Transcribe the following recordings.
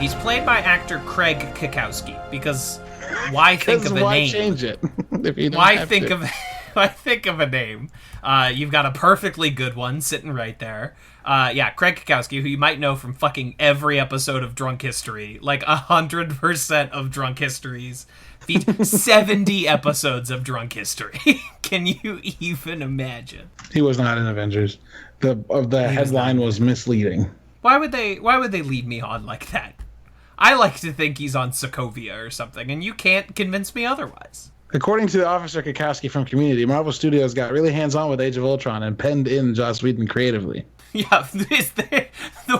He's played by actor Craig Kikowski, because why think of a why name? change it? If you don't Why have think to. of why think of a name? You've got a perfectly good one sitting right there. Craig Kikowski, who you might know from fucking every episode of Drunk History, like 100% of Drunk History's 70 episodes of Drunk History. Can you even imagine? He was not in Avengers. The headline was misleading. Why would they lead me on like that? I like to think he's on Sokovia or something, and you can't convince me otherwise. According to Officer Kikowski from Community, Marvel Studios got really hands-on with Age of Ultron and penned in Joss Whedon creatively. Yeah, the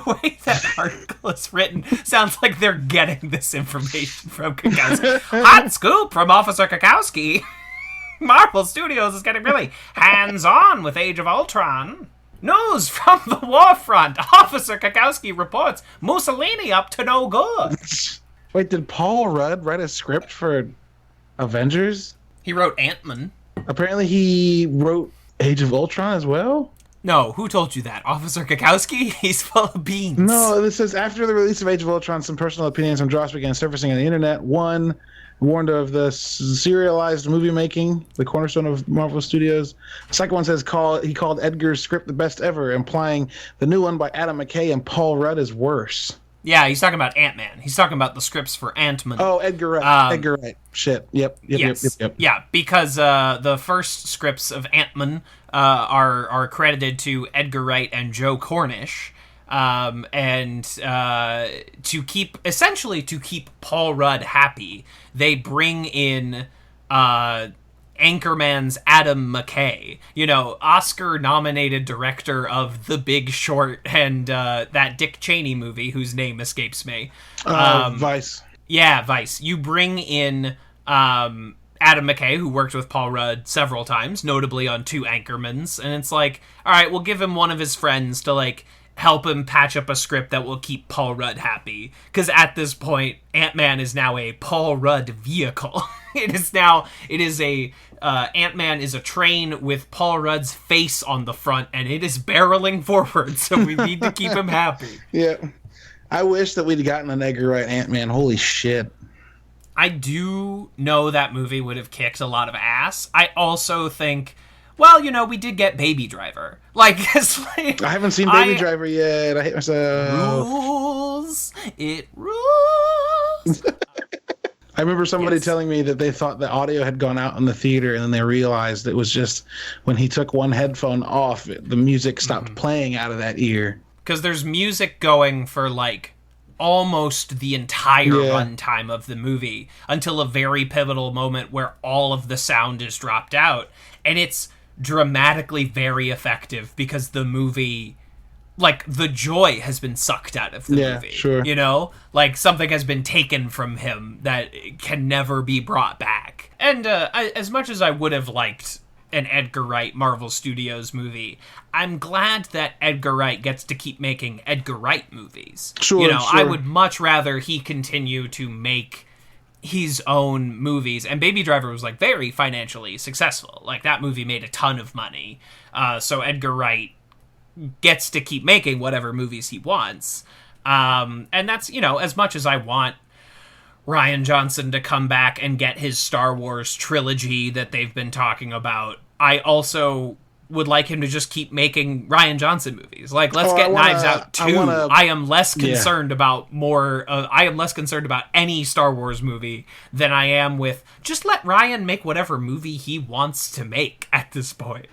way that article is written sounds like they're getting this information from Kikowski. Hot scoop from Officer Kikowski. Marvel Studios is getting really hands-on with Age of Ultron. News from the war front. Officer Kikowski reports Mussolini up to no good. Wait, did Paul Rudd write a script for Avengers? He wrote Ant-Man. Apparently he wrote Age of Ultron as well? No, who told you that? Officer Kikowski? He's full of beans. No, this says, after the release of Age of Ultron, some personal opinions from Joss began surfacing on the internet. One warned of the serialized movie making, the cornerstone of Marvel Studios. The second one says he called Edgar's script the best ever, implying the new one by Adam McKay and Paul Rudd is worse. Yeah, he's talking about Ant-Man. He's talking about the scripts for Ant-Man. Oh, Edgar Wright. Edgar Wright. Shit. Yep. Yeah, because the first scripts of Ant-Man are credited to Edgar Wright and Joe Cornish. And to keep Paul Rudd happy, they bring in Anchorman's Adam McKay, Oscar-nominated director of The Big Short and that Dick Cheney movie whose name escapes me. Vice. Yeah, Vice. You bring in Adam McKay, who worked with Paul Rudd several times, notably on 2 Anchormans, and it's like, all right, we'll give him one of his friends to, help him patch up a script that will keep Paul Rudd happy. Because at this point, Ant-Man is now a Paul Rudd vehicle. Ant-Man is a train with Paul Rudd's face on the front, and it is barreling forward, so we need to keep him happy. Yeah. I wish that we'd gotten an Edgar Wright Ant-Man. Holy shit. I do know that movie would have kicked a lot of ass. I also think, well, we did get Baby Driver. I haven't seen Baby Driver yet. I hate myself. Rules. It rules. I remember somebody telling me that they thought the audio had gone out in the theater, and then they realized it was just when he took one headphone off, the music stopped playing out of that ear. Because there's music going for, almost the entire runtime of the movie until a very pivotal moment where all of the sound is dropped out. And it's dramatically very effective because the movie, the joy has been sucked out of the movie. Sure. Something has been taken from him that can never be brought back. And as much as I would have liked an Edgar Wright Marvel Studios movie, I'm glad that Edgar Wright gets to keep making Edgar Wright movies. Sure. I would much rather he continue to make his own movies, and Baby Driver was very financially successful. That movie made a ton of money, so Edgar Wright gets to keep making whatever movies he wants, and that's as much as I want Rian Johnson to come back and get his Star Wars trilogy that they've been talking about, I also would like him to just keep making Rian Johnson movies. Let's get Knives Out 2. I am less concerned about I am less concerned about any Star Wars movie than I am with just let Rian make whatever movie he wants to make at this point.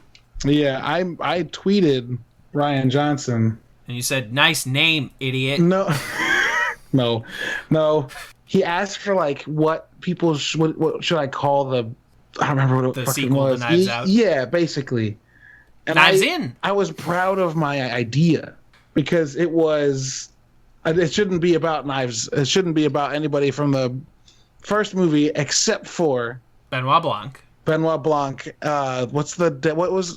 Yeah, I tweeted Rian Johnson. And you said, nice name, idiot. No. No. He asked for what should I call the, I don't remember what it the fucking sequel was. To Knives Out? Yeah, basically. And Knives In. I was proud of my idea because it shouldn't be about knives. It shouldn't be about anybody from the first movie except for Benoit Blanc. What was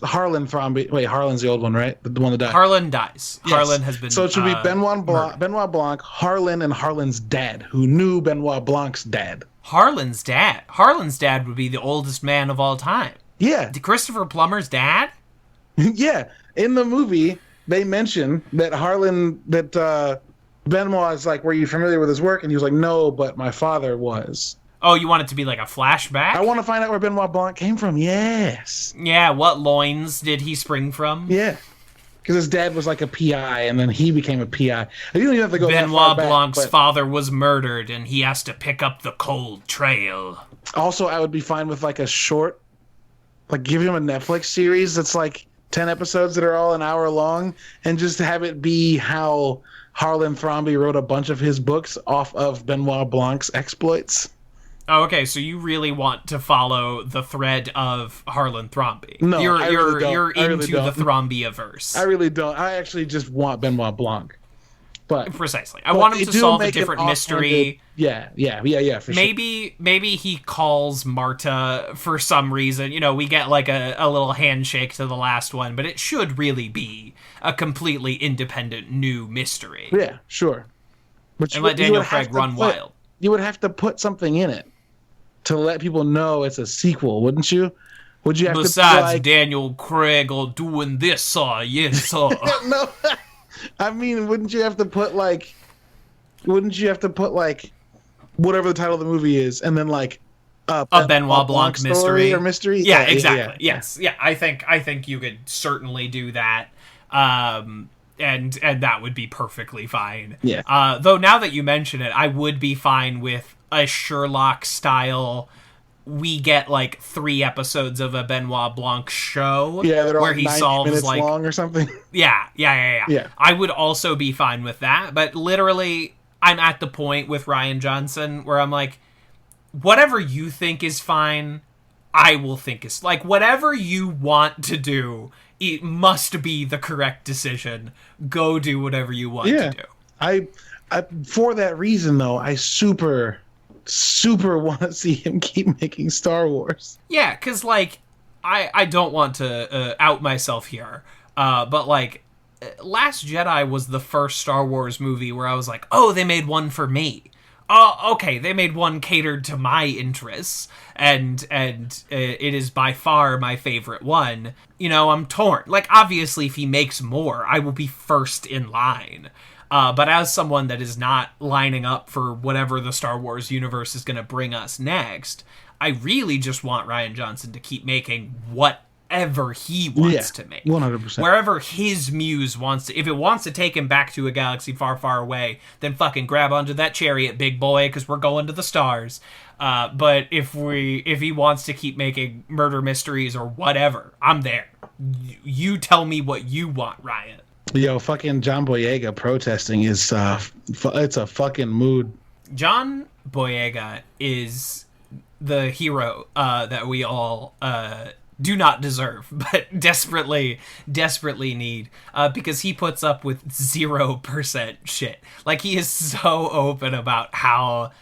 Harlan Thrombey? Wait, Harlan's the old one, right? The one that died. Harlan dies. Yes. Harlan has been. So it should be Benoit Blanc, Harlan, and Harlan's dad, who knew Benoit Blanc's dad. Harlan's dad. Harlan's dad would be the oldest man of all time. Yeah. Christopher Plummer's dad? Yeah. In the movie, they mention that Benoit is like, were you familiar with his work? And he was like, no, but my father was. Oh, you want it to be like a flashback? I want to find out where Benoit Blanc came from. Yes. Yeah, what loins did he spring from? Yeah. Because his dad was like a PI, and then he became a PI. You don't even have to go that far Benoit back, Blanc's but father was murdered, and he has to pick up the cold trail. also, I would be fine with like a short, like give him a Netflix series that's like 10 episodes that are all an hour long, and just have it be how Harlan Thrombey wrote a bunch of his books off of Benoit Blanc's exploits. Oh, okay, so you really want to follow the thread of Harlan Thrombey. No, you're I really don't. You're I really into don't. the Thrombey-averse. I really don't. I actually just want Benoit Blanc. But Precisely. I want him to solve a different mystery. Yeah, for sure. Maybe he calls Marta for some reason. You know, we get like a little handshake to the last one, but it should really be a completely independent new mystery. Yeah, sure. But and let Daniel Craig run wild. You would have to put something in it to let people know it's a sequel, wouldn't you? Would you have Besides to like... Daniel Craig or doing this, yes, sir. No, I mean, wouldn't you have to put like whatever the title of the movie is, and then like a Benoit Blanc mystery or mystery? Yeah, exactly. Yes, yeah. I think you could certainly do that. And that would be perfectly fine. Yeah. Though now that you mention it, I would be fine with a Sherlock style. We get like 3 episodes of a Benoit Blanc show. Yeah, they're all where he 90 solves minutes like long or something. Yeah. I would also be fine with that, but literally, I'm at the point with Rian Johnson where I'm like, whatever you think is fine, I will think is like whatever you want to do. It must be the correct decision. Go do whatever you want to do. I for that reason though, I super want to see him keep making Star Wars. Yeah, because like I don't want to out myself here, but like Last Jedi was the first Star Wars movie where I was like, oh, they made one for me. Oh, okay, they made one catered to my interests, and it is by far my favorite one. You know, I'm torn. Like, obviously, if he makes more, I will be first in line. But as someone that is not lining up for whatever the Star Wars universe is going to bring us next, I really just want Rian Johnson to keep making whatever he wants to make. 100%. Wherever his muse wants to. If it wants to take him back to a galaxy far, far away, then fucking grab onto that chariot, big boy, because we're going to the stars. But if he wants to keep making murder mysteries or whatever, I'm there. You tell me what you want, Rian. Yo, fucking John Boyega protesting is it's a fucking mood. John Boyega is the hero that we all do not deserve, but desperately need, because he puts up with 0% shit. Like, he is so open about how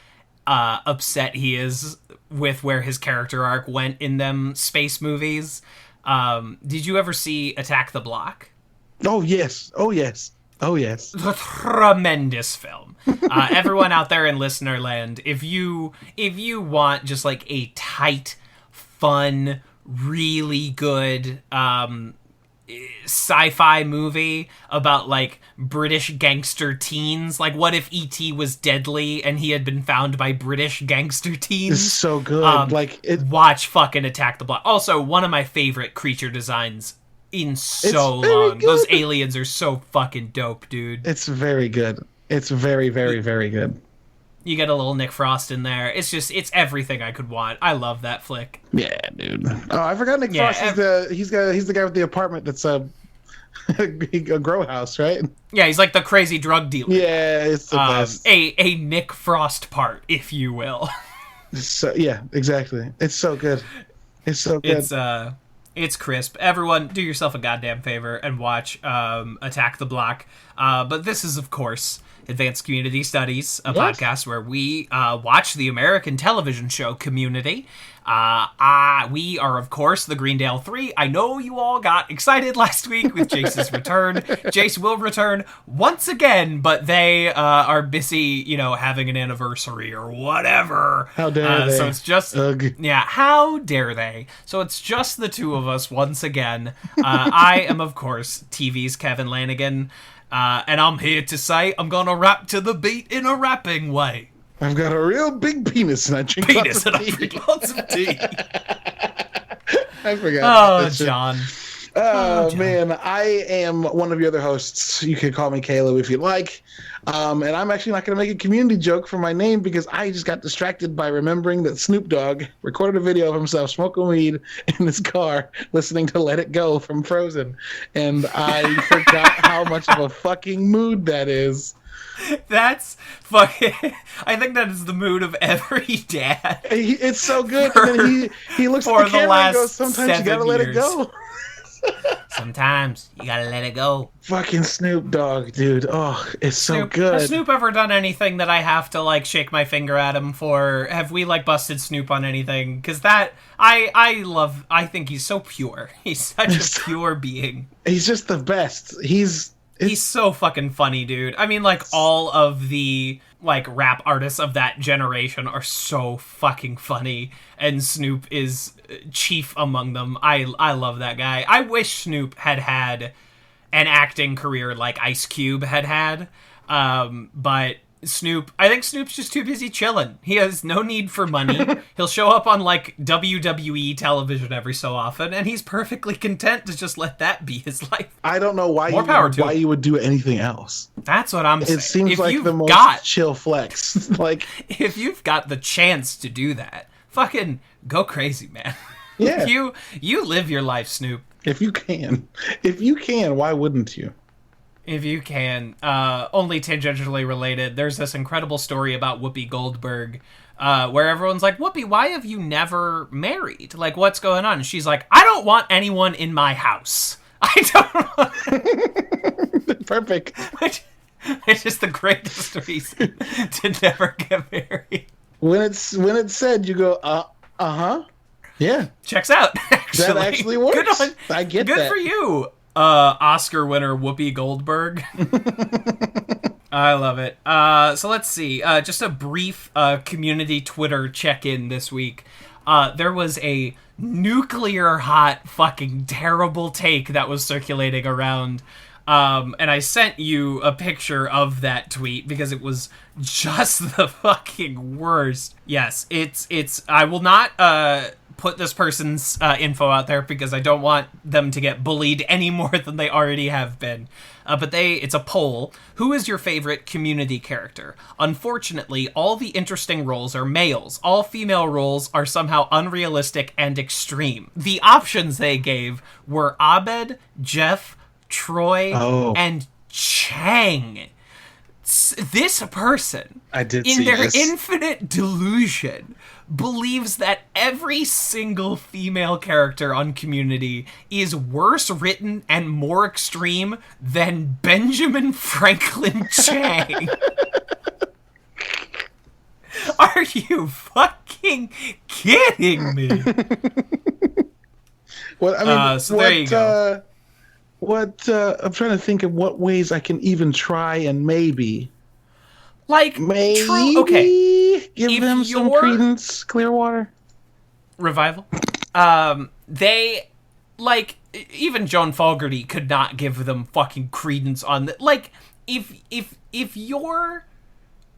upset he is with where his character arc went in them space movies. Did you ever see Attack the Block? Oh yes. A tremendous film. Everyone out there in listener land, if you want just like a tight, fun, really good sci-fi movie about like British gangster teens, like what if E.T. was deadly and he had been found by British gangster teens? It's so good. Watch fucking Attack the Block. Also, one of my favorite creature designs in so long. Those aliens are so fucking dope, dude. It's very good. It's very, very, very good. You get a little Nick Frost in there. It's everything I could want. I love that flick. Yeah, dude. Oh, I forgot Nick Frost. He's the guy with the apartment that's a grow house, right? Yeah, he's like the crazy drug dealer. Yeah, it's the best. A Nick Frost part, if you will. So yeah, exactly. It's so good. It's so good. It's crisp. Everyone, do yourself a goddamn favor and watch Attack the Block. But this is, of course, Advanced Community Studies, a podcast where we watch the American television show Community. We are, of course, the Greendale 3. I know you all got excited last week with Jace's return. Jace will return once again, but they are busy, having an anniversary or whatever. How dare they? So it's just... Ugh. Yeah, how dare they? So it's just the two of us once again. I am, of course, TV's Kevin Lanigan. And I'm here to say I'm gonna rap to the beat in a rapping way. I've got a real big penis and I drink lots of tea. I drink lots of tea. I forgot. Oh, John. Oh, man, I am one of your other hosts. You can call me Caleb if you like. And I'm actually not going to make a community joke for my name because I just got distracted by remembering that Snoop Dogg recorded a video of himself smoking weed in his car listening to Let It Go from Frozen. And I forgot how much of a fucking mood that is. That's fucking... I think that is the mood of every dad. It's so good. And then he looks at the camera and goes, sometimes you gotta let it go. Sometimes you gotta let it go. Fucking Snoop Dogg, dude. Oh, it's so good. Has Snoop ever done anything that I have to, like, shake my finger at him for? Have we, like, busted Snoop on anything? Because that... I think he's so pure. He's such a pure being. He's just the best. He's so fucking funny, dude. I mean, like, all of the, like, rap artists of that generation are so fucking funny, and Snoop is chief among them. I love that guy. I wish Snoop had an acting career like Ice Cube had. But I think Snoop's just too busy chilling. He has no need for money. He'll show up on, like, WWE television every so often, and he's perfectly content to just let that be his life. I don't know why you would do anything else. That's what I'm saying. It seems like the most chill flex. Like, if you've got the chance to do that, fucking go crazy, man. Yeah. You live your life, Snoop. If you can, why wouldn't you? If you can. Only tangentially related, there's this incredible story about Whoopi Goldberg, where everyone's like, Whoopi, why have you never married? Like, what's going on? And she's like, I don't want anyone in my house. I don't... Perfect. It's just the greatest reason to never get married. When it's said, you go, uh-huh. Yeah. Checks out, actually. That actually works. Good on, I get good that. for you. Oscar winner Whoopi Goldberg. I love it. So let's see. Just a brief community Twitter check-in this week. There was a nuclear hot fucking terrible take that was circulating around. And I sent you a picture of that tweet because it was just the fucking worst. Yes, it's I will not put this person's info out there because I don't want them to get bullied any more than they already have been. But it's a poll. Who is your favorite community character? Unfortunately, all the interesting roles are males. All female roles are somehow unrealistic and extreme. The options they gave were Abed, Jeff, Troy, and Chang. This person, in their infinite delusion, believes that every single female character on Community is worse written and more extreme than Benjamin Franklin Chang. Are you fucking kidding me? Well, I mean, so there you go. I'm trying to think of what ways I can even try and maybe. Like, okay. Give them some Creedence Clearwater. Revival. They, like, even Joan Fogerty could not give them fucking credence on the, like, if your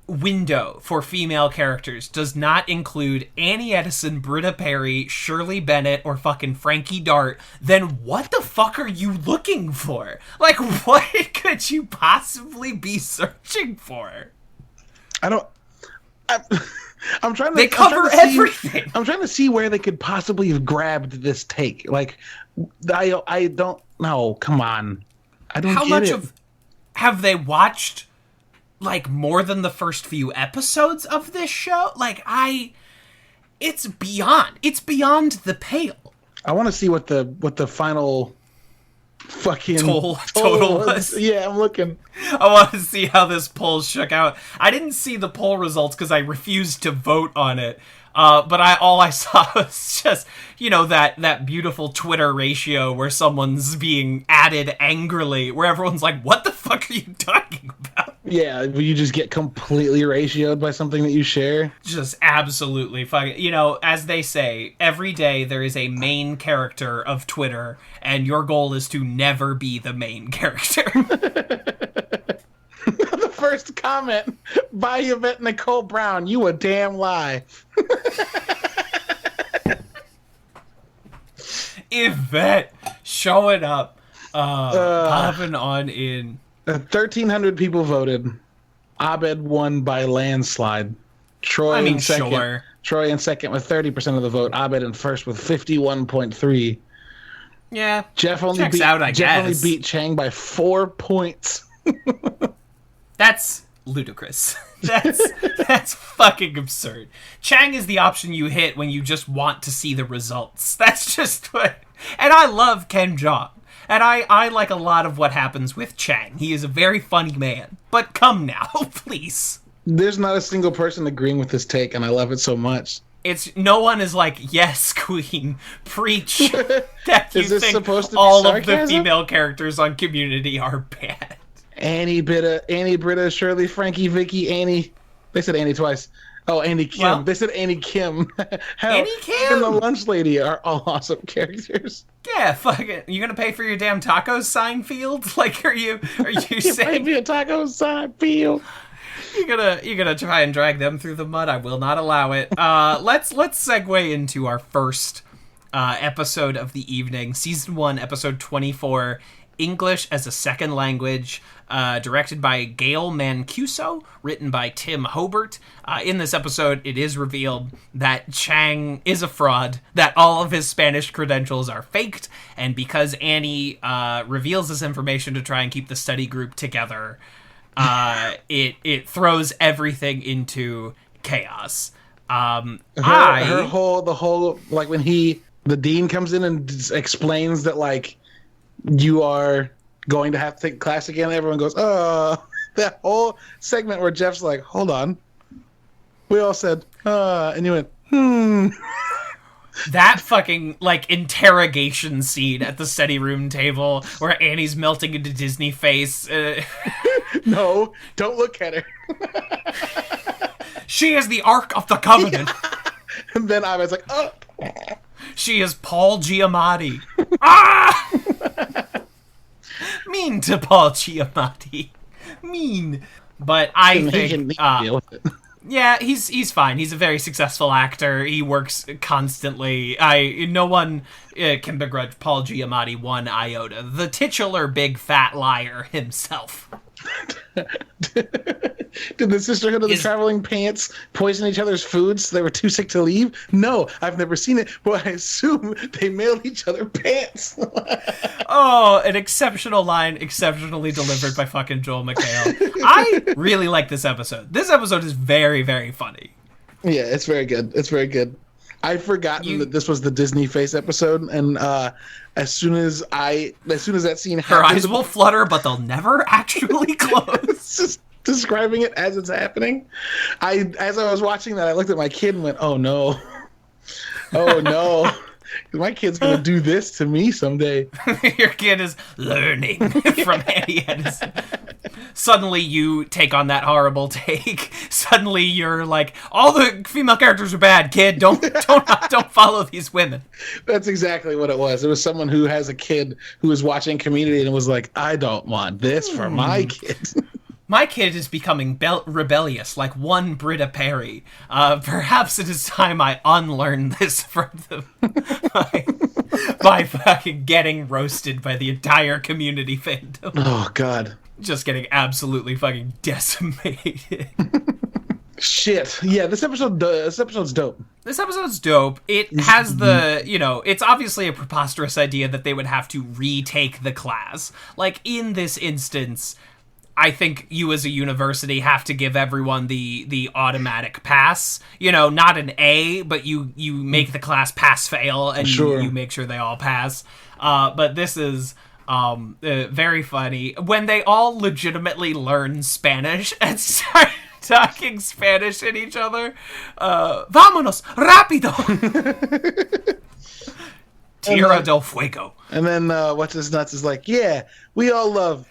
window for female characters does not include Annie Edison, Britta Perry, Shirley Bennett, or fucking Frankie Dart, then what the fuck are you looking for? Like, what could you possibly be searching for? I'm trying to. They cover everything. I'm trying to see where they could possibly have grabbed this take. Like, I don't know. Come on, I don't. How much of have they watched? Like, more than the first few episodes of this show? Like, it's beyond the pale. I want to see what the final fucking total was. Yeah, I'm looking. I want to see how this poll shook out. I didn't see the poll results because I refused to vote on it. But all I saw was just, that beautiful Twitter ratio where someone's being added angrily, where everyone's like, what the fuck are you talking about? Yeah, you just get completely ratioed by something that you share. Just absolutely fucking, as they say, every day there is a main character of Twitter, and your goal is to never be the main character. first comment by Yvette Nicole Brown. You a damn lie. Yvette showing up, popping on in. 1,300 people voted. Abed won by landslide. Troy in second. Sure. Troy in second with 30% of the vote. Abed in first with 51.3. Yeah, Jeff only beat Chang by 4 points. That's ludicrous. That's fucking absurd. Chang is the option you hit when you just want to see the results. That's just what... And I love Ken Jeong. And I like a lot of what happens with Chang. He is a very funny man. But come now, please. There's not a single person agreeing with this take, and I love it so much. No one is like, yes, Queen, preach that you think supposed to be all sarcasm? of the female characters on Community are bad. Annie, Britta, Shirley, Frankie, Vicky, Annie. They said Annie twice. Oh, Annie Kim. Well, they said Annie Kim. Hell, Annie Kim and the Lunch Lady are all awesome characters. Yeah, fuck it. You gonna pay for your damn tacos, Seinfeld? Like, are you saying... Pay for your tacos, Seinfeld. You gonna try and drag them through the mud? I will not allow it. Let's segue into our first episode of the evening, season 1, episode 24, English as a Second Language, directed by Gail Mancuso, written by Tim Hobart. In this episode, it is revealed that Chang is a fraud, that all of his Spanish credentials are faked, and because Annie reveals this information to try and keep the study group together, it throws everything into chaos. The whole like when the dean comes in and explains that like you are going to have to take class again, everyone goes, oh. That whole segment where Jeff's like, hold on, we all said and you went That fucking, like, interrogation scene at the study room table where Annie's melting into Disney face. No, don't look at her. She is the Ark of the Covenant. Yeah. And then I was like, oh. She is Paul Giamatti. Ah! Mean to Paul Giamatti. Mean. But I think... He can deal with it. Yeah, he's fine. He's a very successful actor. He works constantly. No one can begrudge Paul Giamatti one iota. The titular big fat liar himself. Did the Sisterhood of the Traveling Pants poison each other's foods so they were too sick to leave? No, I've never seen it, but I assume they mailed each other pants. Oh, an exceptional line, exceptionally delivered by fucking Joel McHale. I really like this episode. This episode is very, very funny. Yeah, it's very good. It's very good. I'd forgotten that this was the Disney face episode, and as soon as that scene happened, her eyes will flutter, but they'll never actually close. Just describing it as it's happening. As I was watching that, I looked at my kid and went, "Oh no, oh no." My kid's gonna do this to me someday. Your kid is learning from Annie Edison. Suddenly you take on that horrible take. Suddenly you're like, all the female characters are bad, kid. Don't follow these women. That's exactly what it was. It was someone who has a kid who was watching Community and was like, I don't want this for my kid. My kid is becoming rebellious, like one Britta Perry. Perhaps it is time I unlearn this from them by fucking getting roasted by the entire Community fandom. Oh, God. Just getting absolutely fucking decimated. Shit. Yeah, this episode's dope. This episode's dope. It has it's obviously a preposterous idea that they would have to retake the class. Like, in this instance, I think you as a university have to give everyone the automatic pass. Not an A, but you make the class pass-fail, and you make sure they all pass. But this is very funny. When they all legitimately learn Spanish and start talking Spanish at each other. Vámonos, rápido! Tierra del Fuego. And then what's his nuts is like, yeah, we all love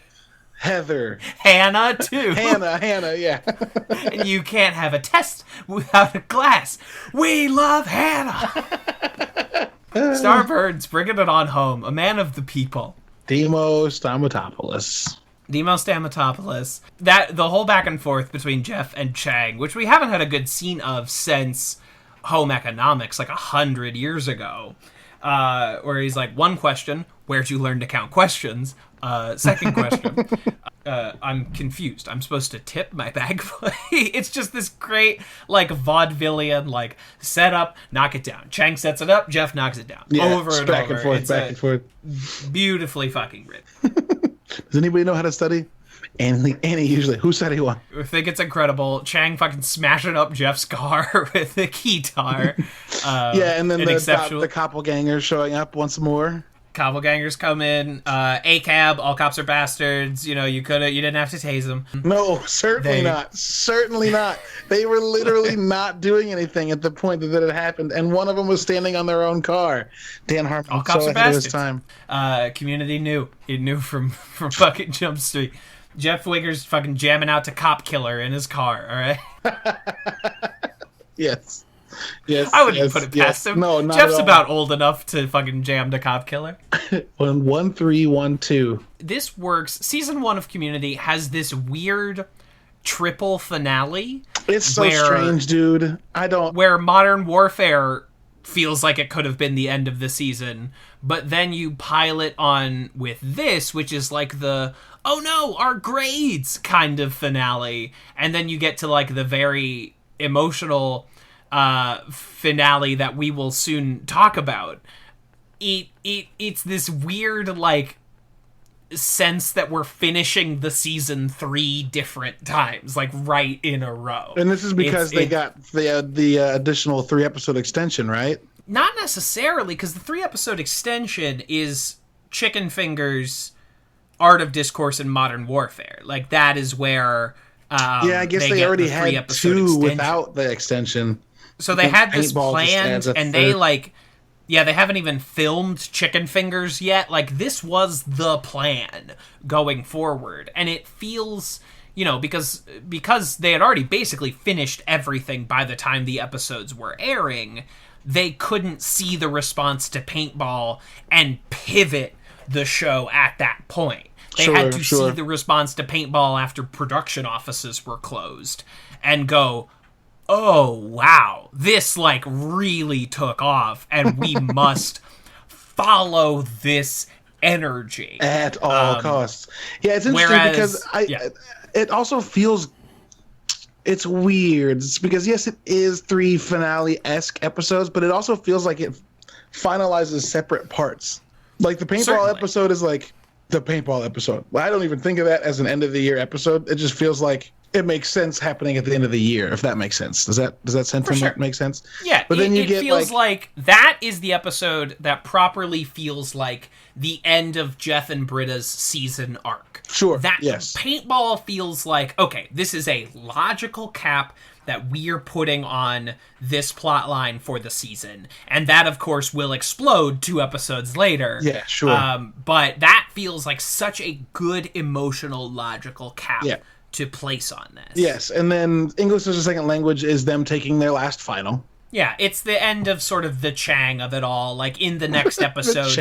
Heather. Hannah, too. Hannah, yeah. And you can't have a test without a class. We love Hannah. Starbird's bringing it on home. A man of the people. Demos Stamatopoulos. The most Amatopoulos. That the whole back and forth between Jeff and Chang, which we haven't had a good scene of since Home Economics, like 100 years ago, where he's like, one question, where'd you learn to count questions? Second question, I'm confused. I'm supposed to tip my bag play? It's just this great, like, vaudevillian, like, set up, knock it down. Chang sets it up, Jeff knocks it down. Over and back over. And forth, it's back and forth. Beautifully fucking written. Does anybody know how to study? Annie usually. Who said he won? I think it's incredible. Chang fucking smashing up Jeff's car with the guitar. And then the Koppelgangers showing up once more. Koppelgangers come in. A-cab, all cops are bastards. You know, you didn't have to tase them. No, certainly not. Certainly not. They were literally not doing anything at the point that it happened, and one of them was standing on their own car. Dan Harmon. All cops are bastards. Time. Community knew. He knew from fucking Jump Street. Jeff Wigger's fucking jamming out to Cop Killer in his car, all right? Yes. I wouldn't put it past him. No, not Jeff's at all. about old enough to fucking jam to Cop Killer. 1 3 1 2. This works. Season 1 of Community has this weird triple finale. It's so strange, dude. Where Modern Warfare feels like it could have been the end of the season, but then you pile it on with this, which is like the, oh no, our grades kind of finale, and then you get to like the very emotional finale that we will soon talk about. It's this weird like sense that we're finishing the season 3 different times, like right in a row. And this is because they got the additional 3-episode extension, right? Not necessarily, because the 3-episode extension is Chicken Fingers, Art of Discourse, and Modern Warfare. Like, that is where I guess they already had 2 extension. without the extension. So they had this planned, and they, like... Yeah, they haven't even filmed Chicken Fingers yet. Like, this was the plan going forward. And it feels, you know, because they had already basically finished everything by the time the episodes were airing, they couldn't see the response to Paintball and pivot the show at that point. They had to see the response to Paintball after production offices were closed and go, oh, wow, this, like, really took off, and we must follow this energy. At all costs. Yeah, it's interesting because it also feels... It's weird. It's because, yes, it is 3 finale-esque episodes, but it also feels like it finalizes separate parts. Like, the Paintball episode is, like, the Paintball episode. I don't even think of that as an end-of-the-year episode. It just feels like... It makes sense happening at the end of the year, if that makes sense. Does that sentiment make sense? Yeah, but then it feels like that is the episode that properly feels like the end of Jeff and Britta's season arc. Sure. Yes. Paintball feels like, okay, this is a logical cap that we're putting on this plot line for the season. And that, of course, will explode 2 episodes later. Yeah, sure. But that feels like such a good emotional, logical cap. Yeah. To place on this. Yes, and then English as a second language is them taking their last final. Yeah, it's the end of sort of the Chang of it all. Like, in the next episode,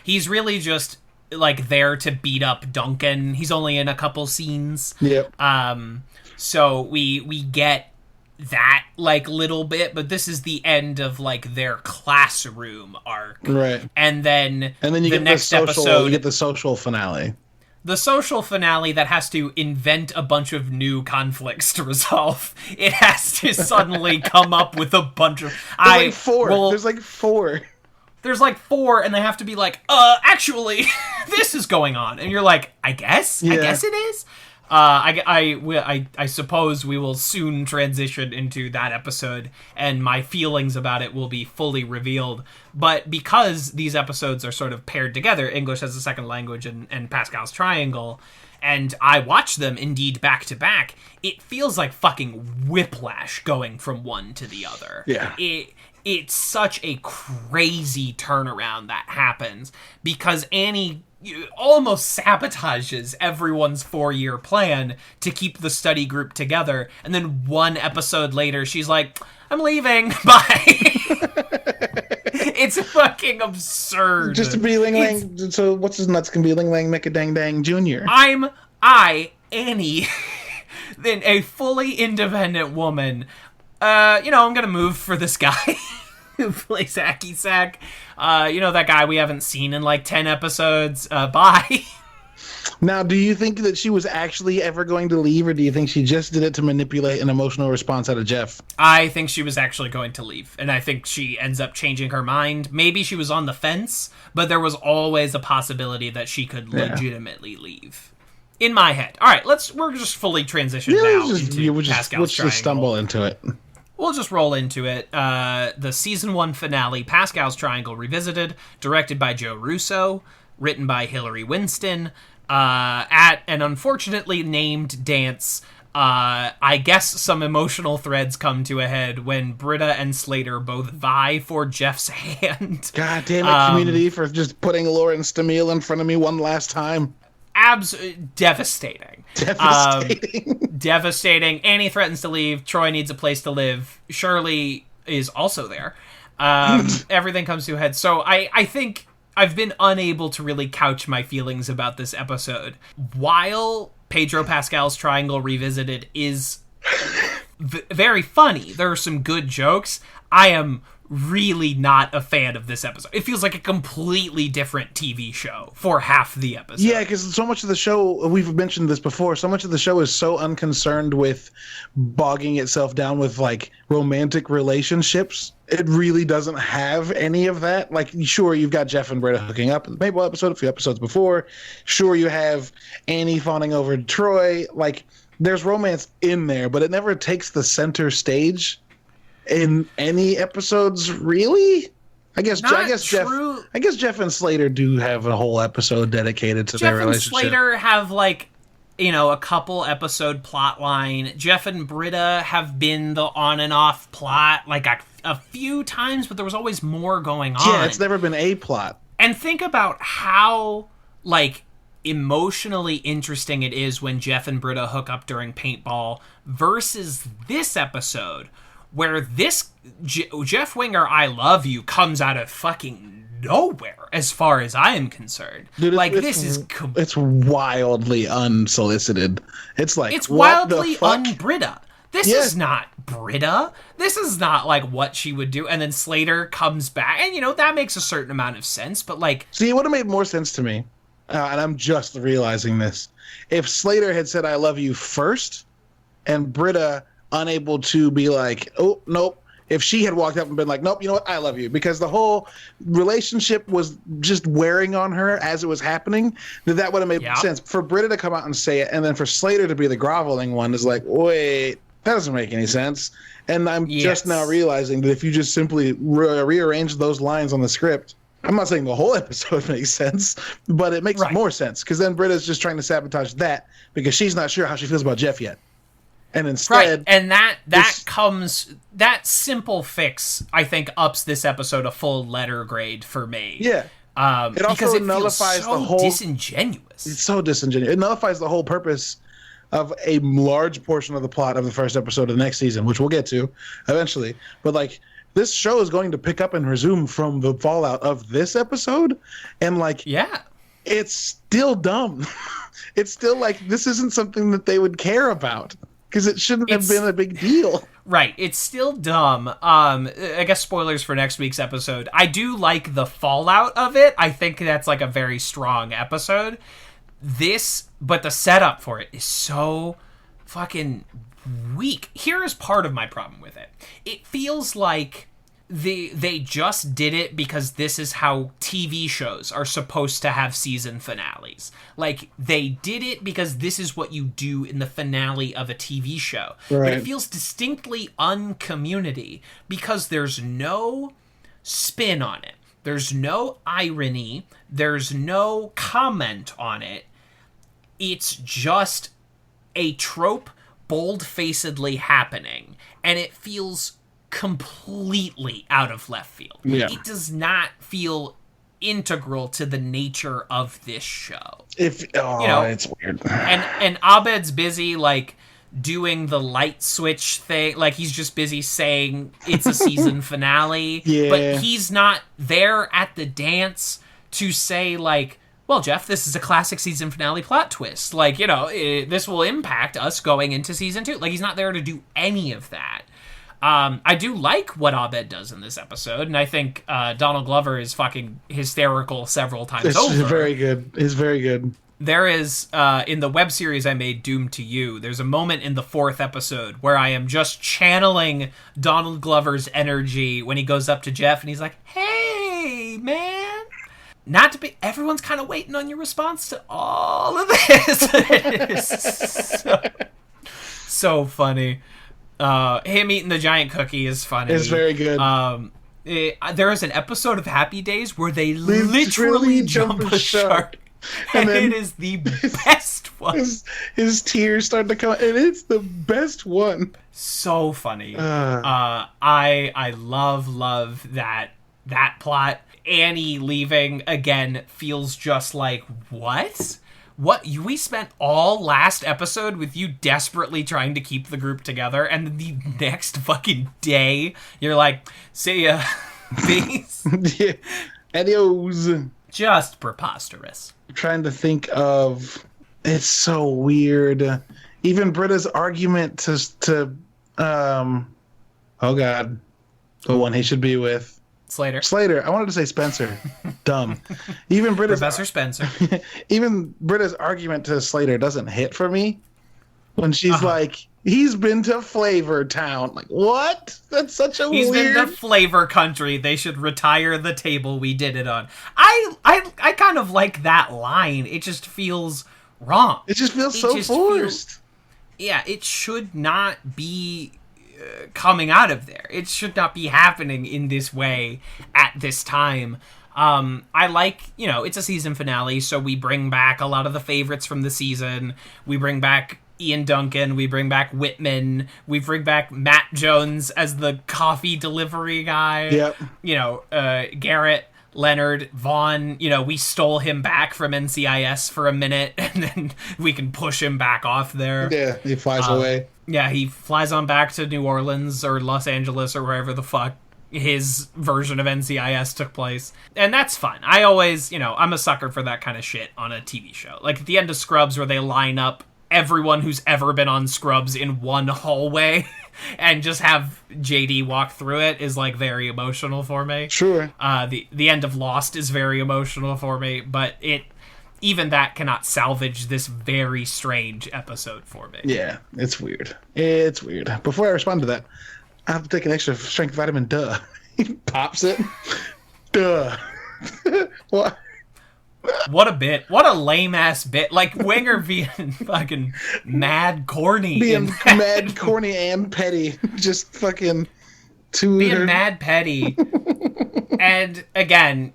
he's really just like there to beat up Duncan. He's only in a couple scenes. Yep. So we get that like little bit, but this is the end of like their classroom arc. Right. And then you get next episode, you get the social finale. The social finale that has to invent a bunch of new conflicts to resolve. It has to suddenly come up with a bunch of... There's like four. There's like 4, and they have to be like, actually, this is going on. And you're like, I guess? Yeah. I guess it is? I suppose we will soon transition into that episode, and my feelings about it will be fully revealed. But because these episodes are sort of paired together, English as a second language and Pascal's Triangle, and I watch them indeed back to back, it feels like fucking whiplash going from one to the other. Yeah. It's such a crazy turnaround that happens because Annie almost sabotages everyone's 4-year plan to keep the study group together, and then 1 episode later she's like, I'm leaving, bye. It's fucking absurd. Just to be Ling Lang. So what's his nuts can be Ling Lang Micka Dang Jr. Annie, then a fully independent woman. I'm gonna move for this guy who plays Hacky Sack. That guy we haven't seen in like 10 episodes. Bye. Now, do you think that she was actually ever going to leave, or do you think she just did it to manipulate an emotional response out of Jeff? I think she was actually going to leave, and I think she ends up changing her mind. Maybe she was on the fence, but there was always a possibility that she could legitimately leave. In my head. All right, we're just fully transitioned now into Pascal's Triangle. Let's just stumble into it. We'll just roll into it. The season 1 finale, Pascal's Triangle Revisited, directed by Joe Russo, written by Hillary Winston, at an unfortunately named dance. I guess some emotional threads come to a head when Britta and Slater both vie for Jeff's hand. God damn it, Community, for just putting Lauren Stamil in front of me one last time. Devastating. Devastating. Annie threatens to leave. Troy needs a place to live. Shirley is also there. Everything comes to a head. So I think I've been unable to really couch my feelings about this episode. While Pedro Pascal's Triangle Revisited is very funny, there are some good jokes, I am really not a fan of this episode. It feels like a completely different TV show for half the episode. Yeah, because so much of the show, we've mentioned this before, so much of the show is so unconcerned with bogging itself down with, like, romantic relationships. It really doesn't have any of that. Like, sure, you've got Jeff and Britta hooking up in the Mabel episode, a few episodes before. Sure, you have Annie fawning over Troy. Like, there's romance in there, but it never takes the center stage in any episodes, really. I guess Jeff and Slater do have a whole episode dedicated to their relationship. Jeff and Slater have a couple episode plot line. Jeff and Britta have been the on and off plot a few times, but there was always more going on. Yeah, it's never been a plot. And think about how emotionally interesting it is when Jeff and Britta hook up during paintball versus this episode, where this Jeff Winger I love you comes out of fucking nowhere as far as I am concerned. Dude, it's wildly unsolicited. It's wildly un-Britta. This is not Britta. This is not what she would do. And then Slater comes back, and that makes a certain amount of sense, but see, it would have made more sense to me, and I'm just realizing this, if Slater had said I love you first, and Britta unable to be like, oh, nope. If she had walked up and been like, nope, you know what, I love you. Because the whole relationship was just wearing on her as it was happening, that would have made sense. For Britta to come out and say it, and then for Slater to be the groveling one is like, wait, that doesn't make any sense. And I'm just now realizing that if you just simply rearrange those lines on the script, I'm not saying the whole episode makes sense, but it makes more sense. Because then Britta's just trying to sabotage that because she's not sure how she feels about Jeff yet. And instead, and that simple fix, I think, ups this episode a full letter grade for me. Yeah, it also nullifies the whole disingenuous. It's so disingenuous. It nullifies the whole purpose of a large portion of the plot of the first episode of the next season, which we'll get to eventually. But this show is going to pick up and resume from the fallout of this episode, and it's still dumb. It's still this isn't something that they would care about. Because it shouldn't have been a big deal. Right. It's still dumb. I guess spoilers for next week's episode. I do like the fallout of it. I think that's a very strong episode. But the setup for it is so fucking weak. Here is part of my problem with it. It feels like they just did it because this is how TV shows are supposed to have season finales. They did it because this is what you do in the finale of a TV show. Right. But it feels distinctly un-Community because there's no spin on it. There's no irony. There's no comment on it. It's just a trope bold-facedly happening. And it feels completely out of left field. Yeah. It does not feel integral to the nature of this show. It's weird. And Abed's busy doing the light switch thing. Like, he's just busy saying it's a season finale. Yeah. But he's not there at the dance to say, like, well, Jeff, this is a classic season finale plot twist. Like, this will impact us going into season 2. Like, he's not there to do any of that. I do like what Abed does in this episode, and I think Donald Glover is fucking hysterical several times over. It's very good. It's very good. There is, in the web series I made, Doomed to You, there's a moment in the 4th episode where I am just channeling Donald Glover's energy when he goes up to Jeff and he's like, hey, man. Not to be, everyone's kind of waiting on your response to all of this. It's so funny. Him eating the giant cookie is funny. It's very good. There is an episode of Happy Days where they literally jump a shark. And it is the best one. His tears start to come, and it's the best one. So funny. I love that plot. Annie leaving again feels just like, what? We spent all last episode with you desperately trying to keep the group together, and then the next fucking day you're like, see ya. Peace. Yeah. Adios. Just preposterous. I'm trying to think of, it's so weird. Even Britta's argument to oh god, the one he should be with. Slater. I wanted to say Spencer. Dumb. Even Britta's Professor Spencer. Even Britta's argument to Slater doesn't hit for me when she's like, he's been to Flavor Town. Like, what? That's such a He's weird... been to Flavor Country. They should retire the table we did it on. I kind of like that line. It just feels wrong. It just feels so forced. It should not be coming out of there. It should not be happening in this way at this time. I like, it's a season finale, so we bring back a lot of the favorites from the season. We bring back Ian Duncan, we bring back Whitman, we bring back Matt Jones as the coffee delivery guy. Yep. Garrett, Leonard, Vaughn, we stole him back from NCIS for a minute, and then we can push him back off there. Yeah, he flies away. Yeah, he flies on back to New Orleans or Los Angeles or wherever the fuck his version of NCIS took place. And that's fun. I always, I'm a sucker for that kind of shit on a TV show. Like at the end of Scrubs where they line up everyone who's ever been on Scrubs in one hallway and just have JD walk through it is like very emotional for me. Sure. The end of Lost is very emotional for me, but even that cannot salvage this very strange episode for me. Yeah, it's weird. It's weird. Before I respond to that, I have to take an extra strength vitamin. Duh. He pops it. Duh. What? What a bit. What a lame-ass bit. Like, Winger being fucking mad corny. Being mad corny and petty. Just fucking... Being mad petty. And, again,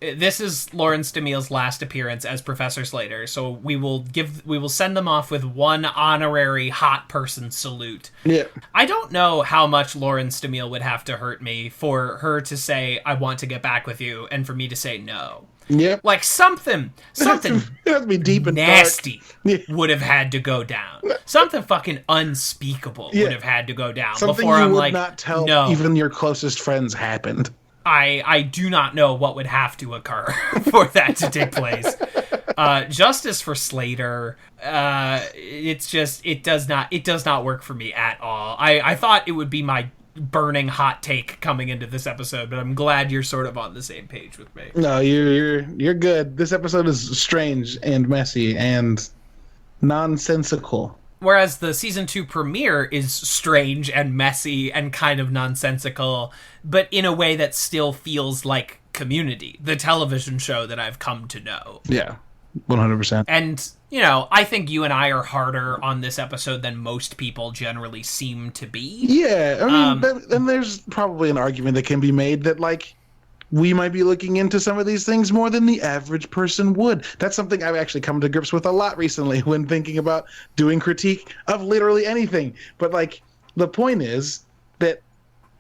this is Lauren Stamiel's last appearance as Professor Slater, so we will send them off with one honorary hot person salute. Yeah. I don't know how much Lauren Stamiel would have to hurt me for her to say, I want to get back with you, and for me to say no. Yep. Like something it has to be deep and nasty dark. Would have had to go down. Something fucking unspeakable would have had to go down. Something before you I'm would like, not tell no. Even your closest friends happened. I do not know what would have to occur for that to take place. Justice for Slater, it does not work for me at all. I thought it would be my burning hot take coming into this episode, but I'm glad you're sort of on the same page with me. No, you're good. This episode is strange and messy and nonsensical. Whereas the season 2 premiere is strange and messy and kind of nonsensical, but in a way that still feels like Community, the television show that I've come to know. Yeah, 100%. And, I think you and I are harder on this episode than most people generally seem to be. Yeah, I mean, and there's probably an argument that can be made that, like, we might be looking into some of these things more than the average person would. That's something I've actually come to grips with a lot recently when thinking about doing critique of literally anything. But, like, the point is that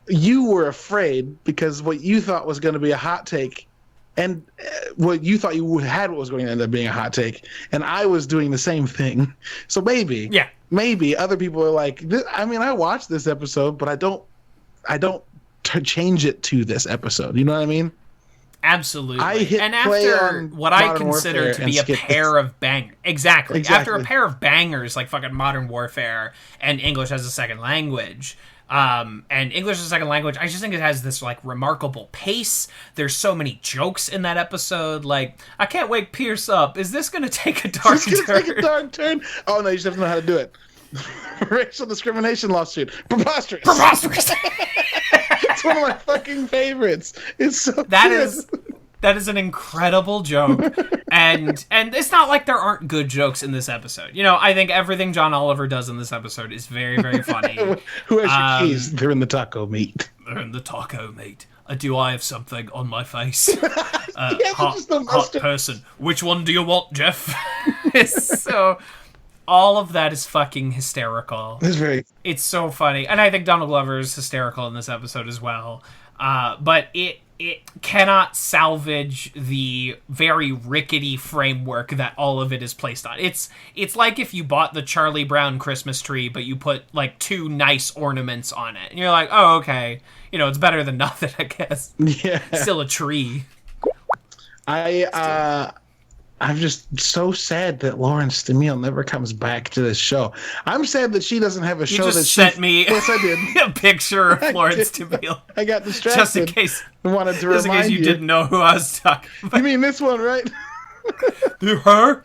you were afraid because what you thought was going to be a hot take And what you thought you had what was going to end up being a hot take, and I was doing the same thing. So maybe other people are like, I mean, I watched this episode, but I don't change it to this episode. You know what I mean? Absolutely. And after what I consider to be a pair of bangers. Exactly. After a pair of bangers like fucking Modern Warfare and English as a Second Language, and English as a Second Language, I just think it has this like remarkable pace. There's so many jokes in that episode. Like, I can't wake Pierce up. Is this going to take a dark turn? Take a dark turn? Oh, no, you just have to know how to do it. Racial discrimination lawsuit. Preposterous. It's one of my fucking favorites. It's so That is an incredible joke. and it's not like there aren't good jokes in this episode. You know, I think everything John Oliver does in this episode is very, very funny. Who has your keys? They're in the taco meat. They're in the taco meat. Do I have something on my face? Hot person. Which one do you want, Jeff? So all of that is fucking hysterical. It's so funny. And I think Donald Glover is hysterical in this episode as well. But it cannot salvage the very rickety framework that all of it is placed on. It's like if you bought the Charlie Brown Christmas tree, but you put like 2 nice ornaments on it. And you're like, oh, okay. You know, it's better than nothing, I guess. Yeah. Still a tree. I'm just so sad that Lawrence DeMille never comes back to this show. I'm sad that she doesn't have a show that she... sent me yes, I did. A picture of Lawrence DeMille. I got distracted. Just in case. I wanted to remind you. Just in case you didn't know who I was talking about. You mean this one, right? Her?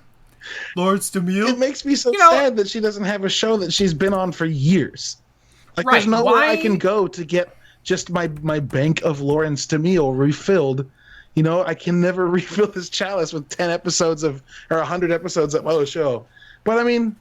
Lawrence DeMille? It makes me so sad that she doesn't have a show that she's been on for years. Like, there's nowhere I can go to get just my bank of Lawrence DeMille refilled. You know, I can never refill this chalice with 10 episodes or 100 episodes of my show. But, I mean,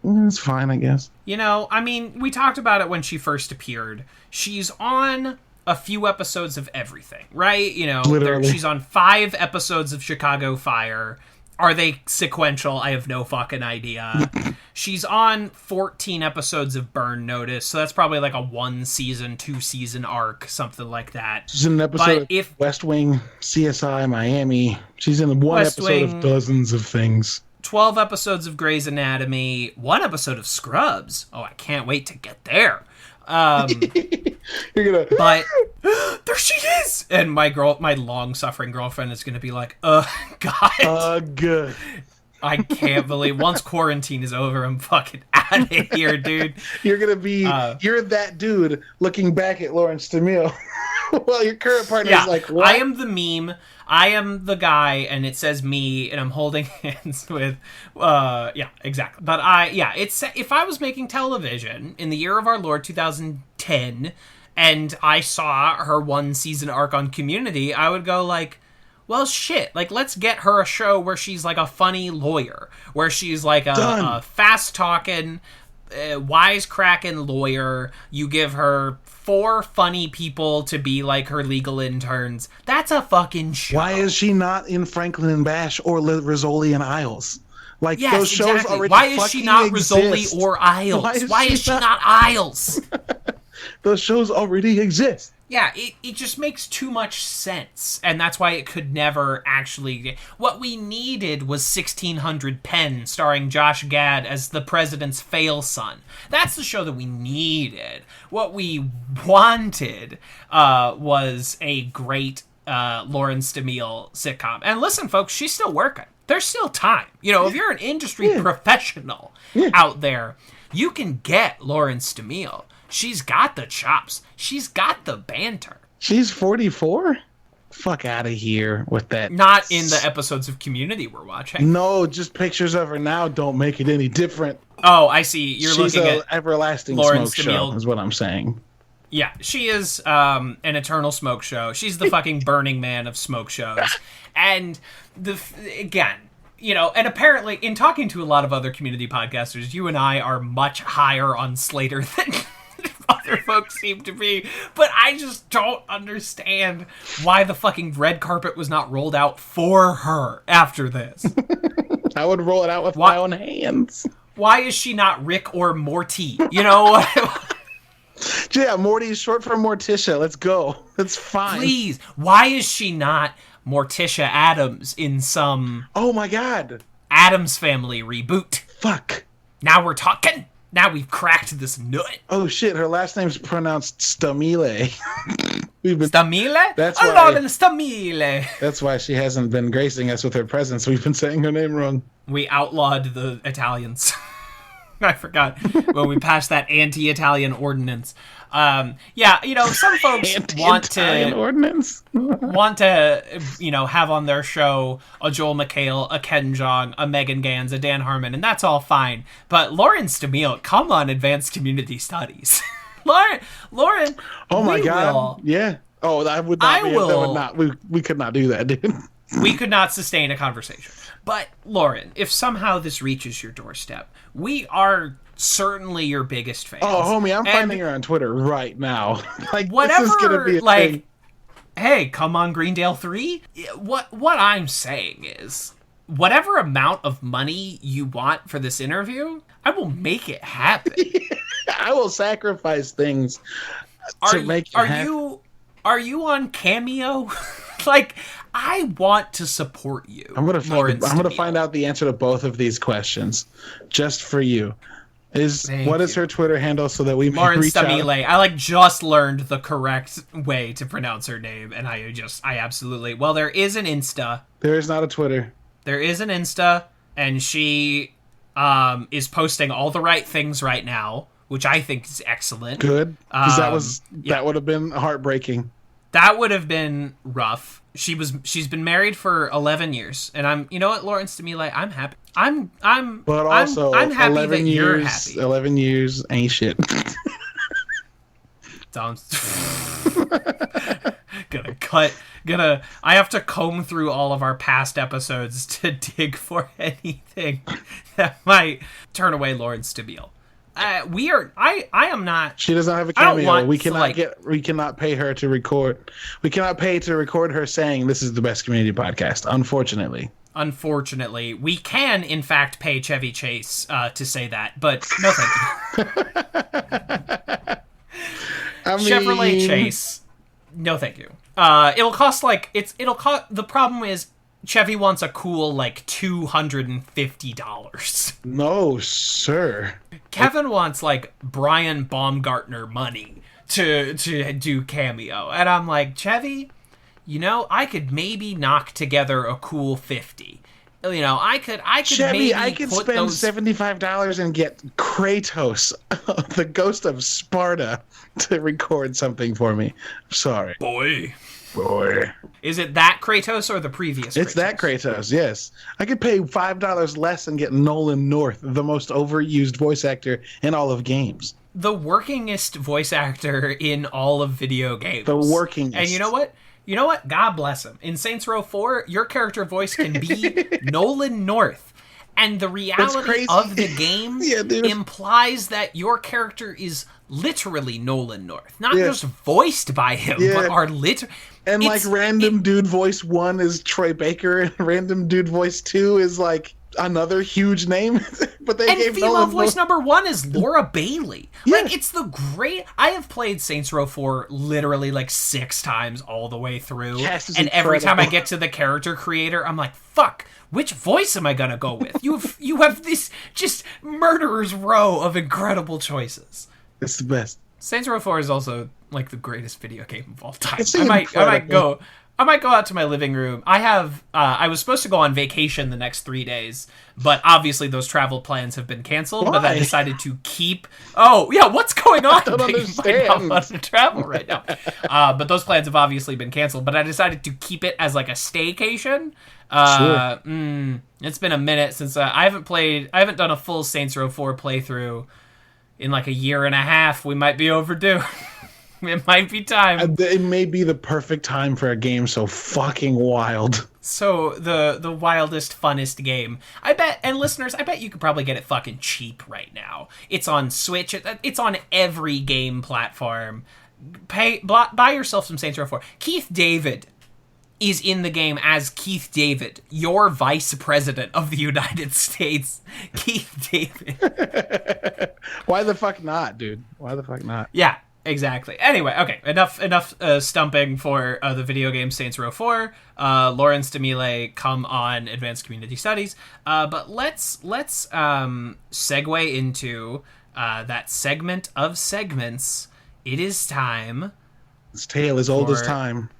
it's fine, I guess. You know, I mean, we talked about it when she first appeared. She's on a few episodes of everything, right? You know, she's on 5 episodes of Chicago Fire. Are they sequential? I have no fucking idea. She's on 14 episodes of Burn Notice, so that's probably like a 1-season, 2-season arc, something like that. She's in an episode of West Wing, CSI Miami. She's in one episode of dozens of things. 12 episodes of Grey's Anatomy, 1 episode of Scrubs. Oh, I can't wait to get there. You're gonna... But there she is, and my long-suffering girlfriend is gonna be like, God, good. I can't believe once quarantine is over, I'm fucking out of here, dude. You're gonna be you're that dude looking back at Lawrence DeMille while your current partner is like, what? I am the meme. I am the guy, and it says me, and I'm holding hands with, exactly. But it's if I was making television in the year of our Lord 2010, and I saw her 1-season arc on Community, I would go like, well, shit, like, let's get her a show where she's like a funny lawyer, where she's like a fast-talking, wisecracking lawyer. You give her 4 funny people to be like her legal interns. That's a fucking show. Why is she not in Franklin and Bash or Rizzoli and Isles? Like, those shows already Why is she not Rizzoli or Isles? Why is she not Isles? Those shows already exist. Yeah, it just makes too much sense, and that's why it could never actually... What we needed was 1600 Penn, starring Josh Gad as the president's fail son. That's the show that we needed. What we wanted was a great Lawrence DeMille sitcom. And listen, folks, she's still working. There's still time. You know, if you're an industry professional out there, you can get Lawrence DeMille. She's got the chops. She's got the banter. She's 44? Fuck out of here with that. Not in the episodes of Community we're watching. No, just pictures of her now don't make it any different. Oh, I see. She's looking at everlasting Lawrence smoke DeMille. Show is what I'm saying. Yeah, she is an eternal smoke show. She's the fucking Burning Man of smoke shows. And again, you know, and apparently in talking to a lot of other Community podcasters, you and I are much higher on Slater than other folks seem to be, but I just don't understand why the fucking red carpet was not rolled out for her after this. I would roll it out with my own hands. Why is she not Rick or Morty? You know? Yeah, Morty is short for Morticia. Let's go. That's fine. Please. Why is she not Morticia Addams in some Oh my god. Addams Family reboot. Fuck. Now we're talking. Now we've cracked this nut. Oh shit, her last name's pronounced Stamile. Stamile? That's why. Lauren Stamile. That's why she hasn't been gracing us with her presence. We've been saying her name wrong. We outlawed the Italians. I forgot when we passed that anti-Italian ordinance. Yeah, some folks want to ordinance. have on their show a Joel McHale, a Ken Jeong, a Megan Gans, a Dan Harmon, and that's all fine. But Lauren Stamile, come on, Advanced Community Studies. Lauren. Oh my god. Yeah. Oh, that would not. We could not do that, dude. We could not sustain a conversation. But Lauren, if somehow this reaches your doorstep, we are certainly your biggest fans. Oh, homie, I'm finding her on Twitter right now. Whatever, this is gonna be a thing. Hey, come on Greendale 3? What I'm saying is, whatever amount of money you want for this interview, I will make it happen. I will sacrifice things to make it happen. Are you on Cameo? I want to support you. I'm gonna find out the answer to both of these questions, just for you. What is her Twitter handle so that we may Lauren reach Stamile. out? I just learned the correct way to pronounce her name, and I absolutely. Well, there is an Insta. There is not a Twitter. There is an Insta, and she is posting all the right things right now, which I think is excellent. Good, because that would have been heartbreaking. That would have been rough. She's been married for 11 years, and Lauren Stamile, I'm happy. I'm happy 11 that you're happy. 11 years ain't shit. I have to comb through all of our past episodes to dig for anything that might turn away Lauren Stamile. I am not. She does not have a cameo. We cannot pay her to record. We cannot pay to record her saying this is the best community podcast. Unfortunately, we can in fact pay Chevy Chase to say that, but no thank you. Chevrolet Chase, no thank you. It'll cost the problem is Chevy wants a cool $250. No, sir. Kevin wants Brian Baumgartner money to do Cameo, and I'm like, Chevy, I could maybe knock together a cool 50. I could Chevy, maybe I could spend $75 and get Kratos, the ghost of Sparta, to record something for me. Sorry, boy. Is it that Kratos or the previous Kratos? It's that Kratos, yes. I could pay $5 less and get Nolan North, the most overused voice actor in all of games. The workingest voice actor in all of video games. The workingest. And you know what? God bless him. In Saints Row 4, your character voice can be Nolan North. And the reality of the game implies that your character is literally Nolan North. Not just voiced by him, but are literally... And random dude voice 1 is Troy Baker, and random dude voice 2 is another huge name. But they gave female voice number 1 is Laura Bailey. Yeah. It's the great... I have played Saints Row 4 literally 6 times all the way through. Yes, and every time I get to the character creator, I'm like, fuck, which voice am I gonna go with? You have this just murderer's row of incredible choices. It's the best. Saints Row 4 is also the greatest video game of all time. I might go out to my living room. I was supposed to go on vacation the next 3 days, but obviously those travel plans have been canceled. Why? But I decided to keep. Oh yeah, what's going on? I don't understand. You might not want to travel right now. But those plans have obviously been canceled. But I decided to keep it as a staycation. Sure. It's been a minute since I haven't done a full Saints Row 4 playthrough in a year and a half. We might be overdue. It might be time. It may be the perfect time for a game so fucking wild. So the wildest, funnest game. I bet, and listeners, I bet you could probably get it fucking cheap right now. It's on Switch. It's on every game platform. Buy yourself some Saints Row 4. Keith David is in the game as Keith David, your vice president of the United States. Keith David. Why the fuck not, dude? Why the fuck not? Yeah. Exactly. Anyway, okay, enough stumping for the video game Saints Row 4. Lawrence DeMille, come on Advanced Community Studies. But let's segue into that segment of segments. It is time. This tale is old as time.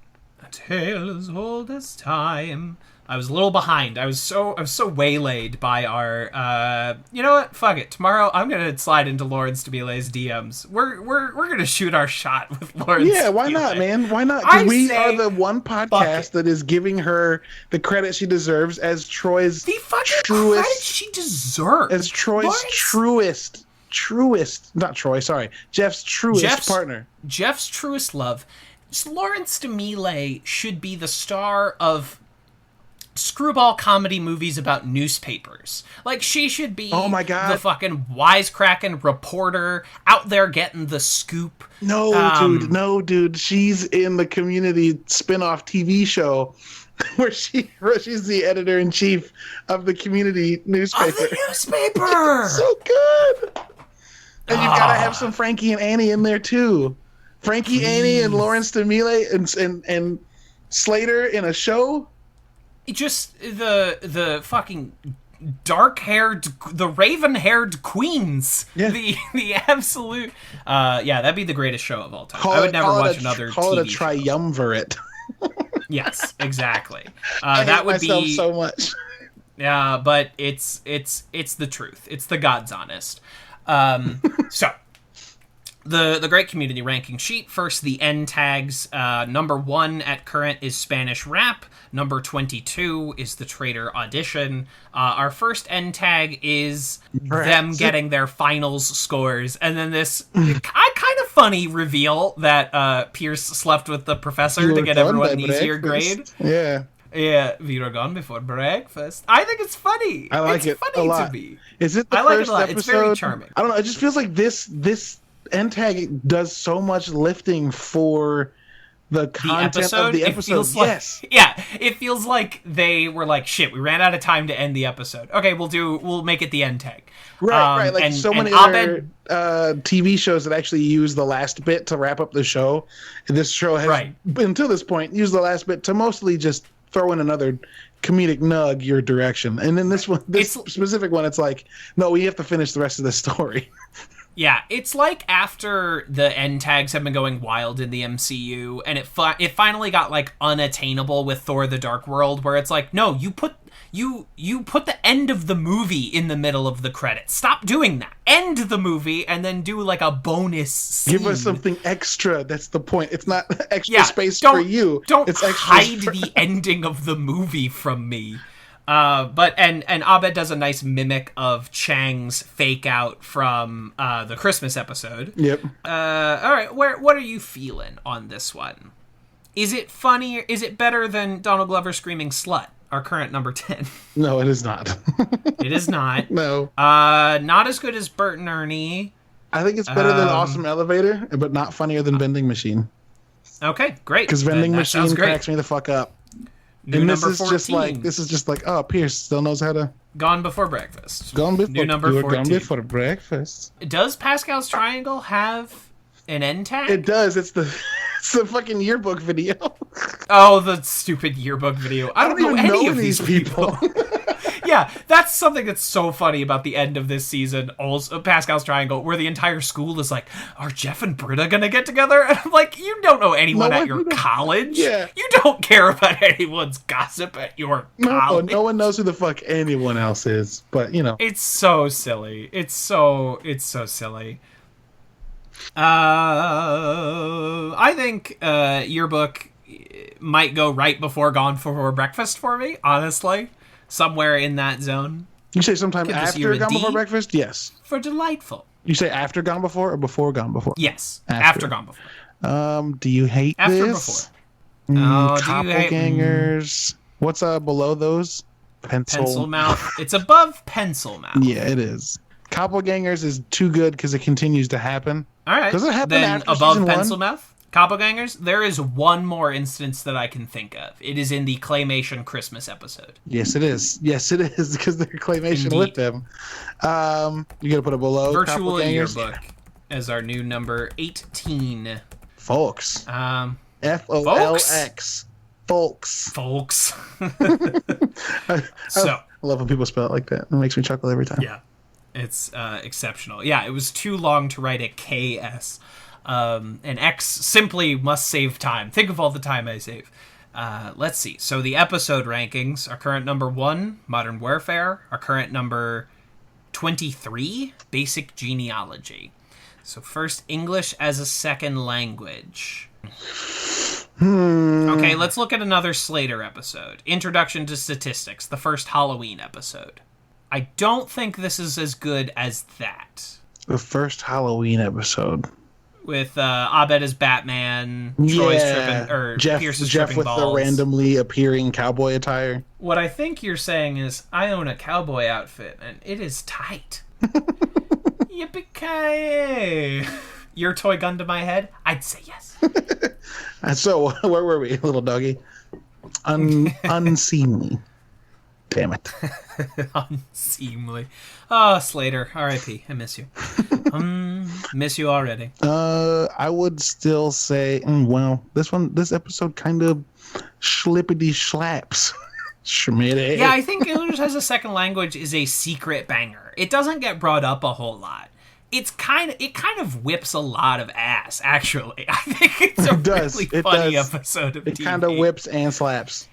A tale as old as time. I was a little behind. I was so waylaid by our. You know what? Fuck it. Tomorrow I'm gonna slide into Lawrence DeMille's DMs. We're gonna shoot our shot with Lawrence. Yeah, why not, man? Why not? Because we are the one podcast that is giving her the credit she deserves as Troy's the fucking credit she deserves. As Troy's truest, not Troy. Sorry, Jeff's partner. Jeff's truest love. Lawrence DeMille should be the star of screwball comedy movies about newspapers. Like, she should be the fucking wisecracking reporter out there getting the scoop. No, dude. She's in the Community spin-off TV show where she's the editor-in-chief of the Community newspaper. So good! And you've got to have some Frankie and Annie in there, too. Frankie, Annie, and Lawrence DeMille and Slater in a show? Just the fucking dark-haired, the raven-haired queens. Yeah. The absolute... that'd be the greatest show of all time. I would never watch another TV show. Call it a triumvirate. Yes, exactly. I hate myself so much. Yeah, but it's the truth. It's the God's honest. So... The great community ranking sheet. First, the end tags. Number 1 at current is Spanish Rap. Number 22 is the Traitor Audition. Our first end tag is them getting their finals scores. And then this kind of funny reveal that Pierce slept with the professor to get everyone an easier grade. Yeah. Yeah, we were gone before breakfast. I think it's funny. I like it funny a lot. To me. Is it the I like first it a lot. episode? It's very charming. I don't know. It just feels like this end tag does so much lifting for the content of the episode. Yes. It feels like they were like, shit, we ran out of time to end the episode. Okay, we'll make it the end tag. Right. Like so many other TV shows that actually use the last bit to wrap up the show. And this show has, until this point, used the last bit to mostly just throw in another comedic nug your direction. And then this specific one, it's like, no, we have to finish the rest of the story. Yeah, it's like after the end tags have been going wild in the MCU, and it finally got like unattainable with Thor: The Dark World, where it's like, no, you put the end of the movie in the middle of the credits. Stop doing that. End the movie and then do like a bonus scene. Give us something extra. That's the point. It's not extra space for you. Don't it's hide the ending of the movie from me. But Abed does a nice mimic of Chang's fake out from the Christmas episode. Yep. All right, what are you feeling on this one? Is it funny? Is it better than Donald Glover screaming slut? Our current number 10. No, it is not. It is not. No. Not as good as Bert and Ernie. I think it's better than Awesome Elevator, but not funnier than Vending Machine. Okay, great. Because Vending Machine cracks me the fuck up. New and number this is 14. This is just like, oh, Pierce still knows how to. Gone Before Breakfast. New number 14. Gone Before Breakfast. Does Pascal's Triangle have an end tag? It does. It's the fucking yearbook video. Oh, the stupid yearbook video. I don't even know any know of these people. Yeah, that's something that's so funny about the end of this season, also Pascal's Triangle, where the entire school is like, are Jeff and Britta gonna get together? And I'm like, you don't know anyone at your college. Yeah. You don't care about anyone's gossip at your college. No one knows who the fuck anyone else is, but you know. It's so silly. It's so silly. I think yearbook might go right before Gone Before Breakfast for me, honestly. Somewhere in that zone. You say sometime after Gone Before Breakfast? Yes. For delightful. You say after Gone Before or before Gone Before? Yes. After Gone Before. Do you hate after this? Before. Doppelgangers. What's below those? Pencil Mouth. It's above Pencil Mouth. Yeah, it is. Doppelgangers is too good because it continues to happen. All right. Does it happen then after above season Pencil 1? Mouth? Doppelgangers? There is one more instance that I can think of. It is in the Claymation Christmas episode. Yes, it is. Yes, it is because they're Claymation with them. You gotta put it below Virtual Doppelgangers. yearbook. as our new number 18. Folks. Folks. Folks. Folks. I love when people spell it like that. It makes me chuckle every time. Yeah. It's exceptional. Yeah, it was too long to write a KS. And X simply must save time. Think of all the time I save. Let's see. So the episode rankings, our current number 1, Modern Warfare. Our current number 23, Basic Genealogy. So first, English as a second language. Okay, let's look at another Slater episode. Introduction to Statistics, the first Halloween episode. I don't think this is as good as that. The first Halloween episode. With Abed as Batman, Troy's tripping, or Pierce is Jeff tripping with balls. the randomly appearing cowboy attire. What I think you're saying is, I own a cowboy outfit, and it is tight. Yippee-ki-yay! Your toy gun to my head? I'd say yes. So, where were we, little doggy? Unseemly. Damn it. Unseemly. Oh, Slater. R.I.P. I miss you. Miss you already. I would still say, this episode kind of schlippity slaps. Schmitty. Yeah, I think English as a second language is a secret banger. It doesn't get brought up a whole lot. It kind of whips a lot of ass, actually. I think it's a really funny episode of TV. It kind of whips and slaps.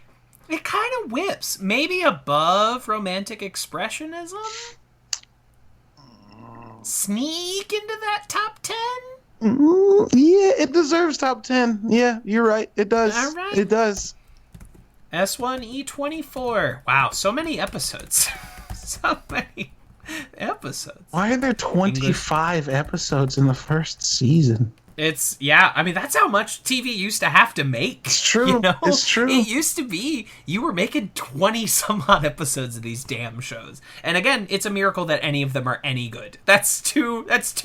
It kind of whips. Maybe above Romantic Expressionism? Sneak into that top 10? Yeah, it deserves top 10. Yeah, you're right. It does. All right. It does. S1E24. Wow, so many episodes. So many episodes. Why are there 25 episodes in the first season? It's, I mean, that's how much TV used to have to make. It's true. You know? It's true. It used to be, you were making 20 some odd episodes of these damn shows. And again, it's a miracle that any of them are any good. That's too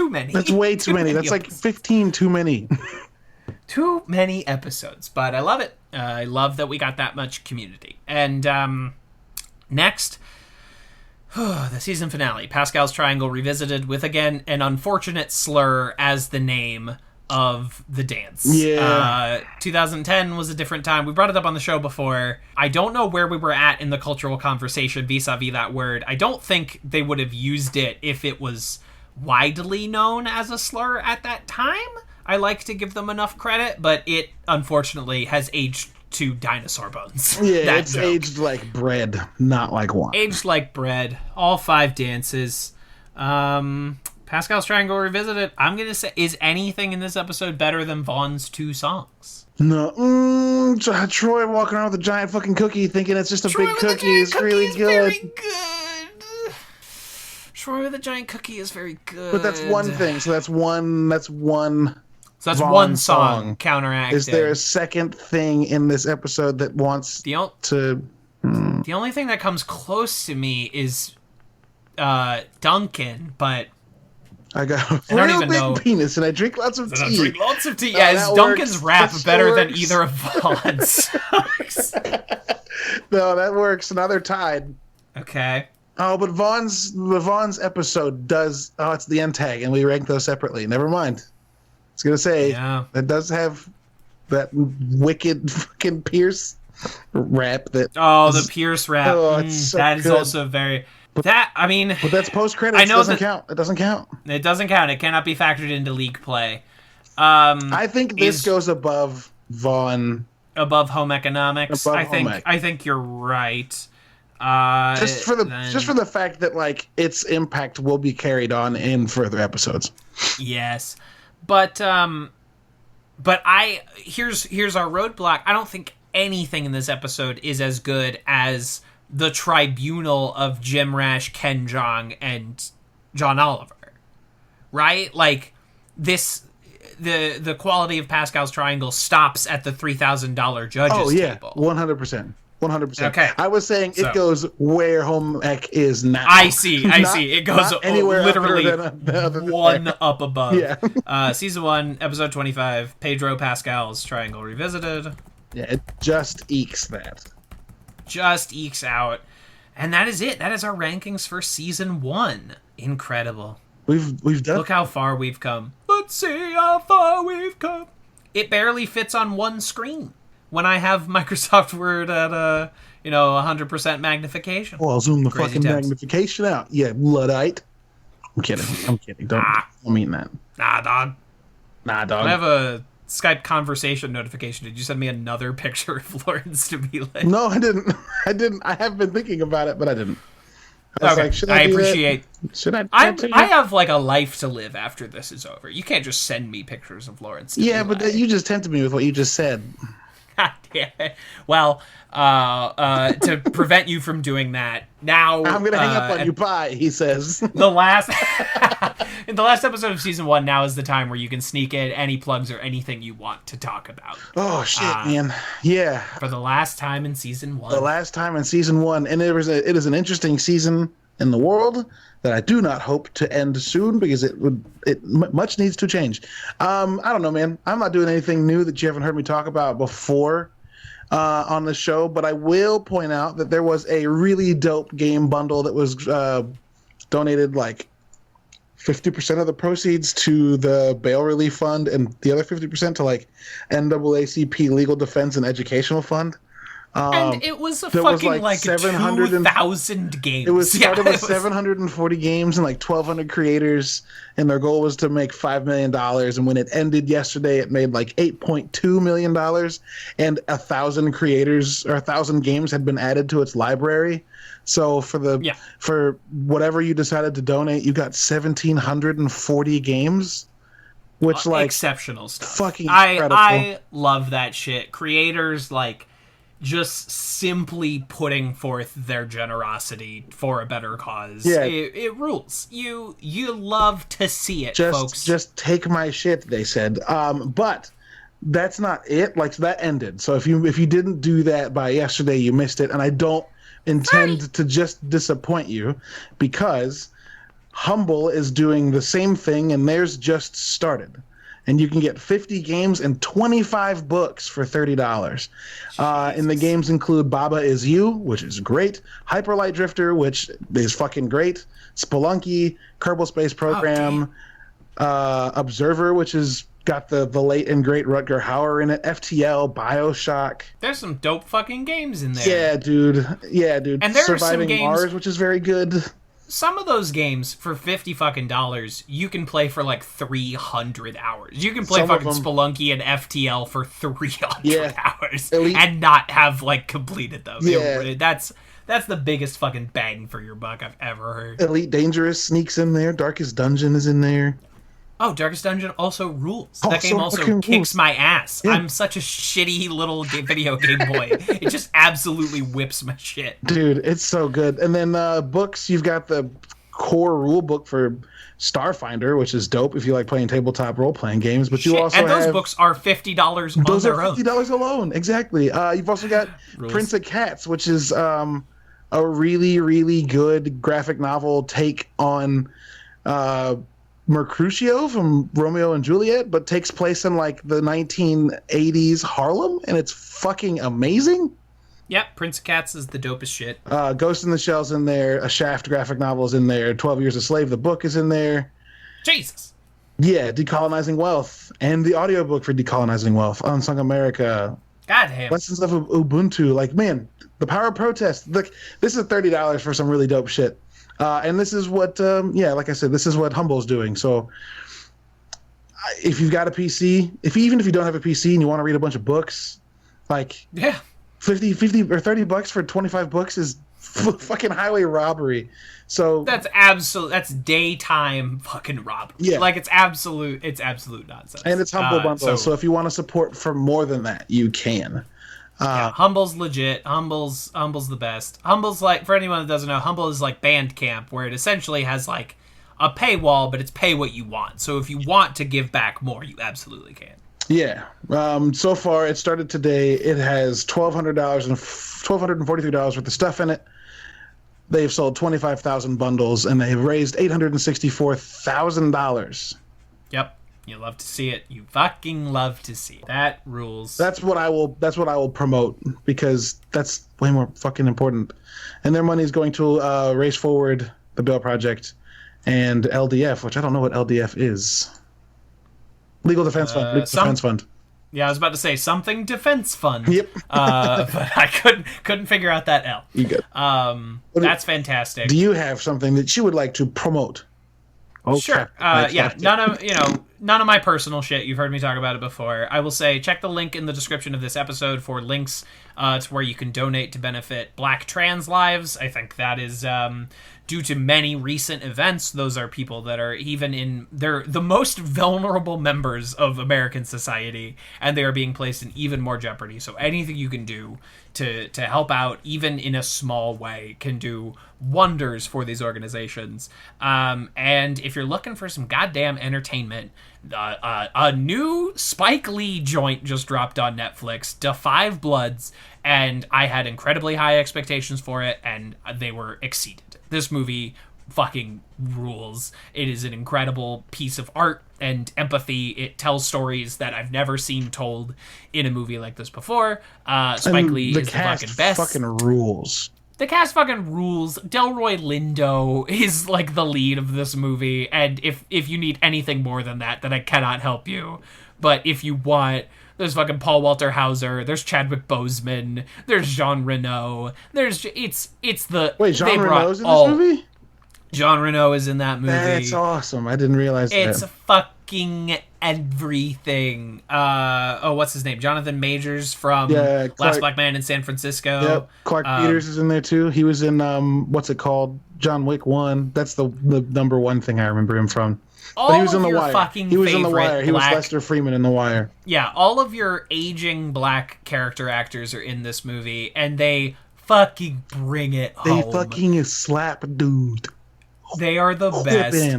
many. That's way too many. That's like 15 too many. Too many episodes. But I love it. I love that we got that much community. And next, the season finale, Pascal's Triangle Revisited, with, again, an unfortunate slur as the name of the dance. Yeah. 2010 was a different time. We brought it up on the show before. I don't know where we were at in the cultural conversation vis-a-vis that word. I don't think they would have used it if it was widely known as a slur at that time. I like to give them enough credit, but it, unfortunately, has aged to dinosaur bones. Yeah, it's joke. Aged like bread, not like wine. Aged like bread. All 5 dances. Pascal's Triangle Revisited. I'm going to say, is anything in this episode better than Vaughn's 2 songs? No. Troy walking around with a giant fucking cookie thinking it's just a big cookie is really good. Very good. Troy with a giant cookie is very good. But that's one thing. So that's one So that's one song counteracted. Is there a second thing in this episode that wants to... The only thing that comes close to me is Duncan, but... I got a real big penis and I drink lots of tea. I drink lots of tea. Yeah, is Duncan's rap better than either of Vaughn's? No, that works. Now they're tied. Okay. Oh, but Vaughn's episode does... Oh, it's the end tag, and we rank those separately. Never mind. I was going to say, it does have that wicked fucking Pierce rap. The Pierce rap. Oh, it's so that is good. Also very... But that's post-credits. It doesn't count. It doesn't count. It doesn't count. It cannot be factored into league play. I think this goes above Vaughn. Above Home Economics. I think you're right. Just for the fact that like its impact will be carried on in further episodes. Yes. But here's our roadblock. I don't think anything in this episode is as good as the tribunal of Jim Rash, Ken Jeong, and John Oliver. Right? Like this the quality of Pascal's Triangle stops at the $3,000 judges table. 100%. 100%. Okay. I was saying it goes where Home Ec is now. I see. It goes anywhere literally one there. up above. Yeah. Season 1, episode 25, Pedro Pascal's Triangle Revisited. Yeah, it just ekes that. Just ekes out. And that is it. That is our rankings for season 1. Incredible. We've done. Look how far we've come. can't see how far we've come. It barely fits on one screen when I have Microsoft Word at 100% magnification. Well, I'll zoom the Crazy fucking times. magnification out. Yeah, Luddite. I'm kidding. Don't mean that. Nah, dog. Nah, dog. I have a Skype conversation notification. Did you send me another picture of Lawrence to be like? No, I didn't. I have been thinking about it, but I didn't. Okay, I appreciate. Should I? I have like a life to live after this is over. You can't just send me pictures of Lawrence. Yeah, but you just tempted me with what you just said. God damn it. Well, to prevent you from doing that, now I'm gonna hang up on you, bye. He says. In the last episode of season 1, now is the time where you can sneak in any plugs or anything you want to talk about. Oh shit, man! Yeah, for the last time in season 1. The last time in season 1, and it is an interesting season in the world that I do not hope to end soon because much needs to change. I don't know, man. I'm not doing anything new that you haven't heard me talk about before on the show, but I will point out that there was a really dope game bundle that was donated like 50% of the proceeds to the bail relief fund and the other 50% to like NAACP legal defense and educational fund. And it was a fucking like 2,000 games. It was started with 740 games and like 1,200 creators, and their goal was to make $5 million. And when it ended yesterday, it made like $8.2 million, and 1,000 creators or 1,000 games had been added to its library. So for whatever you decided to donate, you got 1,740 games. Which like exceptional stuff. Fucking incredible. I love that shit. Creators like just simply putting forth their generosity for a better cause. Yeah. It rules. You love to see it, folks. Just take my shit, they said. But that's not it. Like, that ended. So if you didn't do that by yesterday, you missed it. And I don't intend to just disappoint you, because Humble is doing the same thing, and theirs just started. And you can get 50 games and 25 books for $30. And the games include Baba Is You, which is great, Hyper Light Drifter, which is fucking great, Spelunky, Kerbal Space Program, Observer, which is got the late and great Rutger Hauer in it, FTL, BioShock. There's some dope fucking games in there. Yeah, dude. And there are some games, Mars, which is very good. Some of those games for $50 fucking you can play for like 300 hours. You can play fucking Spelunky and FTL for 300 hours and not have like completed them. Yeah. That's the biggest fucking bang for your buck I've ever heard. Elite Dangerous sneaks in there. Darkest Dungeon is in there. Oh, Darkest Dungeon also rules. That game also kicks my ass. Yeah. I'm such a shitty little video game boy. It just absolutely whips my shit. Dude, it's so good. And then books, you've got the core rule book for Starfinder, which is dope if you like playing tabletop role-playing games. But you also and those books are $50 on their own. Those are $50 alone, exactly. You've also got Prince of Cats, which is a really, really good graphic novel take on Mercutio from Romeo and Juliet, but takes place in like the 1980s Harlem, and it's fucking amazing. Yep, Prince of Cats is the dopest shit. Ghost in the Shell's in there, a Shaft graphic novel is in there, 12 Years a Slave, the book is in there. Jesus. Yeah, Decolonizing Wealth, and the audiobook for Decolonizing Wealth, Unsung America. Goddamn. Lessons of Ubuntu. Like, man, the power of protest. Look, this is $30 for some really dope shit. And this is what, like I said, this is what Humble's doing. So if you've got a PC, even if you don't have a PC and you want to read a bunch of books, like 50 or $30 for 25 books is fucking highway robbery. So that's daytime fucking robbery. Yeah. Like it's absolute nonsense. And it's Humble bundle. So if you want to support for more than that, you can. Humble's legit. Humble's the best. Humble's like, for anyone that doesn't know, Humble is like Bandcamp, where it essentially has like a paywall, but it's pay what you want. So if you want to give back more, you absolutely can. Yeah. So far, it started today. It has $1,243 worth of stuff in it. They've sold 25,000 bundles, and they've raised $864,000. Yep. You love to see it. You fucking love to see it. That rules. That's what I will promote, because that's way more fucking important. And their money is going to Race Forward, the Bill Project, and LDF, which I don't know what LDF is. Legal Defense Fund. Legal Defense Fund. Yeah, I was about to say something defense fund. Yep. But I couldn't figure out that L. You good. That's fantastic. Do you have something that you would like to promote? Okay. Sure. Yeah. None of my personal shit. You've heard me talk about it before. I will say check the link in the description of this episode for links to where you can donate to benefit Black trans lives. I think that is due to many recent events. Those are people that are they're the most vulnerable members of American society, and they are being placed in even more jeopardy. So anything you can do to help out, even in a small way, can do wonders for these organizations. And if you're looking for some goddamn entertainment, a new Spike Lee joint just dropped on Netflix, Da 5 Bloods, and I had incredibly high expectations for it, and they were exceeded. This movie fucking rules. It is an incredible piece of art and empathy. It tells stories that I've never seen told in a movie like this before. Spike Lee is the fucking best. Fucking rules. The cast fucking rules. Delroy Lindo is like the lead of this movie, and if you need anything more than that, then I cannot help you. But if you want, there's fucking Paul Walter Hauser, there's Chadwick Boseman, there's Jean Reno, it's the... Wait, Jean Reno's in this movie? Jean Reno is in that movie. That's awesome. I didn't realize that. It's fucking everything. What's his name? Jonathan Majors from Last Black Man in San Francisco. Yep. Clark Peters is in there too. He was in what's it called? John Wick 1. That's the number one thing I remember him from. But he was in The Wire. He was in The Wire. He was Lester Freeman in The Wire. Yeah, all of your aging black character actors are in this movie, and they fucking bring it home. They fucking slap dude. They are the best,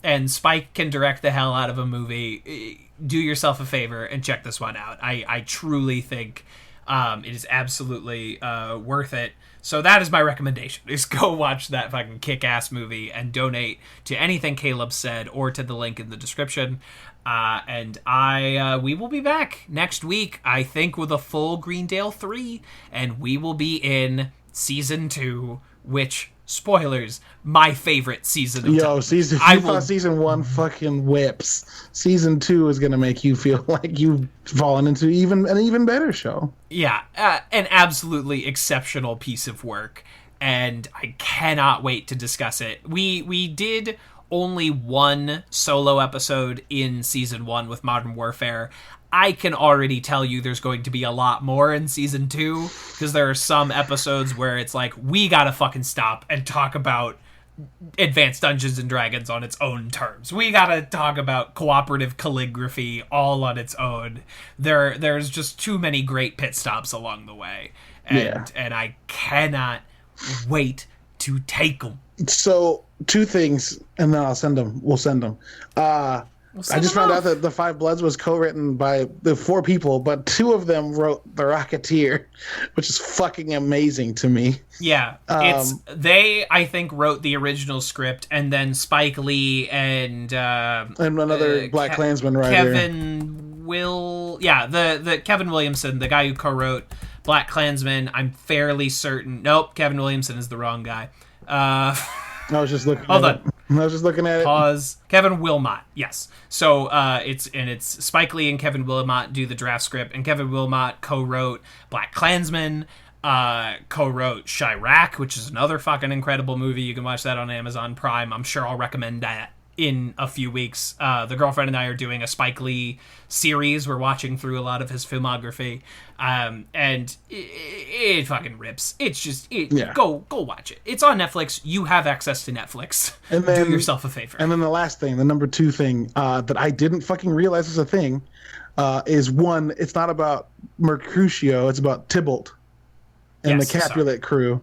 and Spike can direct the hell out of a movie. Do yourself a favor and check this one out. I truly think it is absolutely worth it. So that is my recommendation, is go watch that fucking kick-ass movie and donate to anything Caleb said or to the link in the description. And we will be back next week, I think, with a full Greendale 3, and we will be in Season 2, which... Spoilers, my favorite season of television. Season 1 fucking whips. Season 2 is going to make you feel like you've fallen into an even better show. Yeah, an absolutely exceptional piece of work, and I cannot wait to discuss it. We did only one solo episode in Season 1 with Modern Warfare. I can already tell you there's going to be a lot more in Season 2, because there are some episodes where it's like, we gotta fucking stop and talk about Advanced Dungeons & Dragons on its own terms. We gotta talk about cooperative calligraphy all on its own. There's just too many great pit stops along the way. And I cannot wait to take them. So, 2 things, and then I'll send them. We'll send them. I just found out that The 5 Bloods was co-written by the 4 people, but 2 of them wrote The Rocketeer, which is fucking amazing to me. Yeah, they, I think, wrote the original script, and then Spike Lee and another Black Klansman writer, the Kevin Williamson, the guy who co-wrote Black Klansman. I'm fairly certain. Nope, Kevin Williamson is the wrong guy. I was just looking. Hold on. I was just looking at it. Pause. Kevin Wilmot, yes. So it's Spike Lee and Kevin Wilmot do the draft script, and Kevin Wilmot co-wrote Black Klansman, co-wrote Chirac, which is another fucking incredible movie. You can watch that on Amazon Prime. I'm sure I'll recommend that in a few weeks. The girlfriend and I are doing a Spike Lee series. We're watching through a lot of his filmography, and it fucking rips. It's just go watch it. It's on Netflix. You have access to Netflix. And then, do yourself a favor. And then the last thing, the number 2 thing that I didn't fucking realize was a thing, is one. It's not about Mercutio. It's about Tybalt and the Capulet crew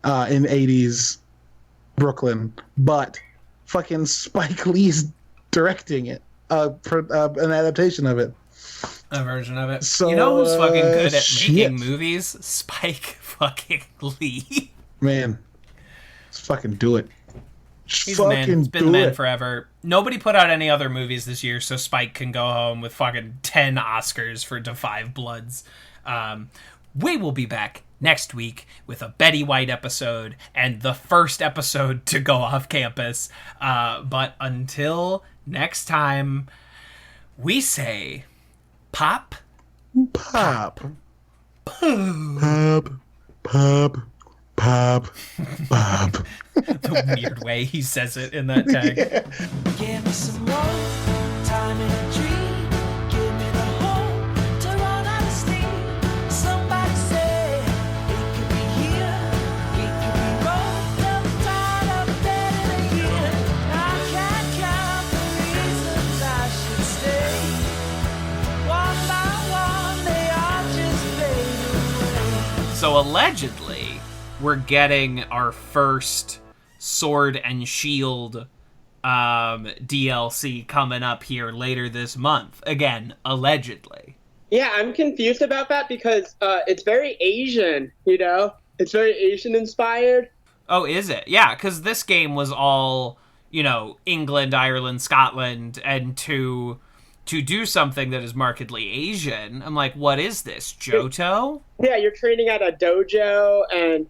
in 80s Brooklyn, but fucking Spike Lee's directing it, an adaptation of it. A version of it. So, you know who's fucking good at making movies? Spike fucking Lee. Man, let's fucking do it. He's the man. He's been the man forever. Nobody put out any other movies this year, so Spike can go home with fucking 10 Oscars for Da 5 Bloods. We will be back next week with a Betty White episode and the first episode to go off campus. But until next time, We say pop. Pop. Pop. Pop. Pop. Pop. The weird way he says it in that tag. Yeah. Give me some more time in a dream. Give me the hope to run out of steam. Somebody say it could be here. We could be roped up, tied up, dead in a year. I can't count the reasons I should stay. One by one, they all just fade away. So allegedly, we're getting our first Sword and Shield DLC coming up here later this month. Again, allegedly. Yeah, I'm confused about that because it's very Asian, you know? It's very Asian inspired. Oh, is it? Yeah, because this game was all, you know, England, Ireland, Scotland, and to do something that is markedly Asian, I'm like, what is this, Johto? Yeah, you're training at a dojo and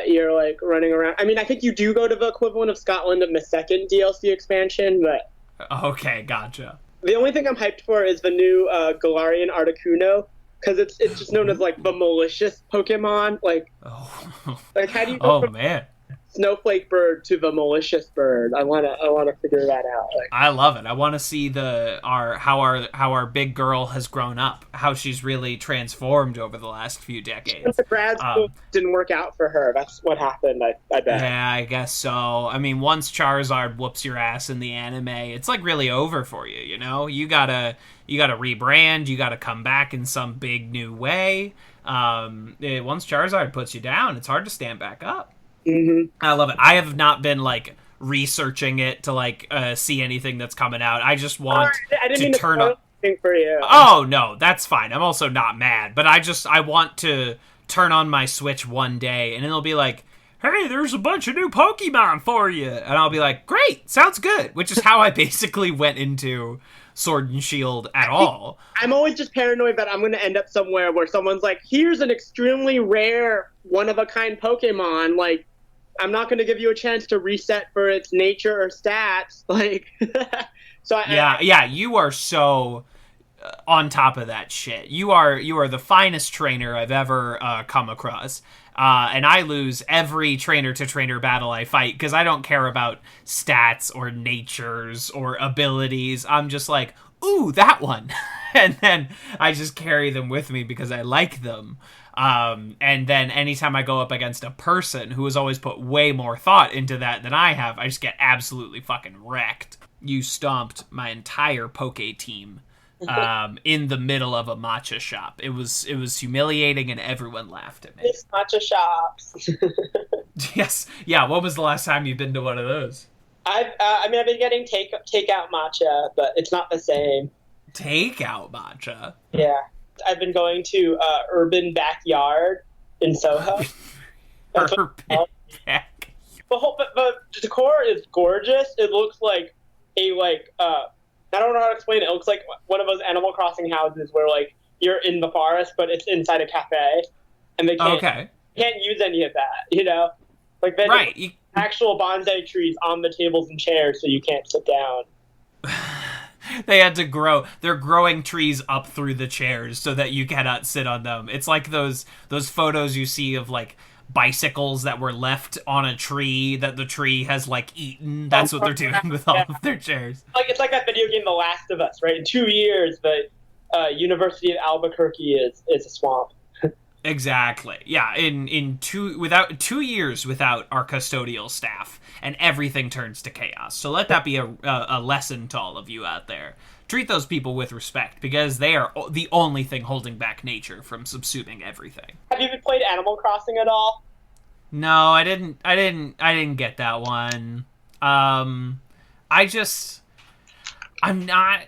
you're like running around. I mean, I think you do go to the equivalent of Scotland in the second DLC expansion, but Okay, gotcha. the only thing I'm hyped for is the new Galarian Articuno, because it's just known as like the malicious Pokemon. Like how do you go from man. Snowflake Bird to the malicious bird? I wanna figure that out. Like, I love it. I want to see how our big girl has grown up, how she's really transformed over the last few decades. the grad school didn't work out for her. That's what happened. I bet. Yeah, I guess so. I mean, once Charizard whoops your ass in the anime, it's like really over for you. You know, you gotta rebrand. You gotta come back in some big new way. Once Charizard puts you down, it's hard to stand back up. Mm-hmm. I love it. I have not been like researching it to like see anything that's coming out. I just want I didn't to mean turn to on. for you. Oh no, that's fine. I'm also not mad, but I want to turn on my Switch one day and it'll be like, hey, there's a bunch of new Pokemon for you, and I'll be like, great, sounds good. Which is how I basically went into Sword and Shield at all. I'm always just paranoid that I'm going to end up somewhere where someone's like, here's an extremely rare, one-of-a-kind Pokemon. Like, I'm not going to give you a chance to reset for its nature or stats. Like, yeah, you are so on top of that shit. You are the finest trainer I've ever come across. And I lose every trainer-to-trainer battle I fight because I don't care about stats or natures or abilities. I'm just like, ooh, that one. And then I just carry them with me because I like them. And then anytime I go up against a person who has always put way more thought into that than I have, I just get absolutely fucking wrecked. You stomped my entire Poke team in the middle of a matcha shop. It was humiliating and everyone laughed at me. It's matcha shops. Yes. Yeah, when was the last time you've been to one of those? I've been getting takeout matcha, but it's not the same. Takeout matcha? Yeah. I've been going to Urban Backyard in Soho. Urban Backyard. The decor is gorgeous. It looks like I don't know how to explain it. It looks like one of those Animal Crossing houses where like you're in the forest, but it's inside a cafe, and they can't use any of that. You know, like they right. Actual bonsai trees on the tables and chairs, so you can't sit down. They had to grow. They're growing trees up through the chairs so that you cannot sit on them. It's like those photos you see of like bicycles that were left on a tree that the tree has like eaten. That's what they're doing with all of their chairs. Like it's like that video game The Last of Us, right? In 2 years, the University of Albuquerque is a swamp. Exactly. Yeah. In 2 years without our custodial staff, and everything turns to chaos. So let that be a lesson to all of you out there. Treat those people with respect because they are the only thing holding back nature from subsuming everything. Have you played Animal Crossing at all? No, I didn't get that one. I'm not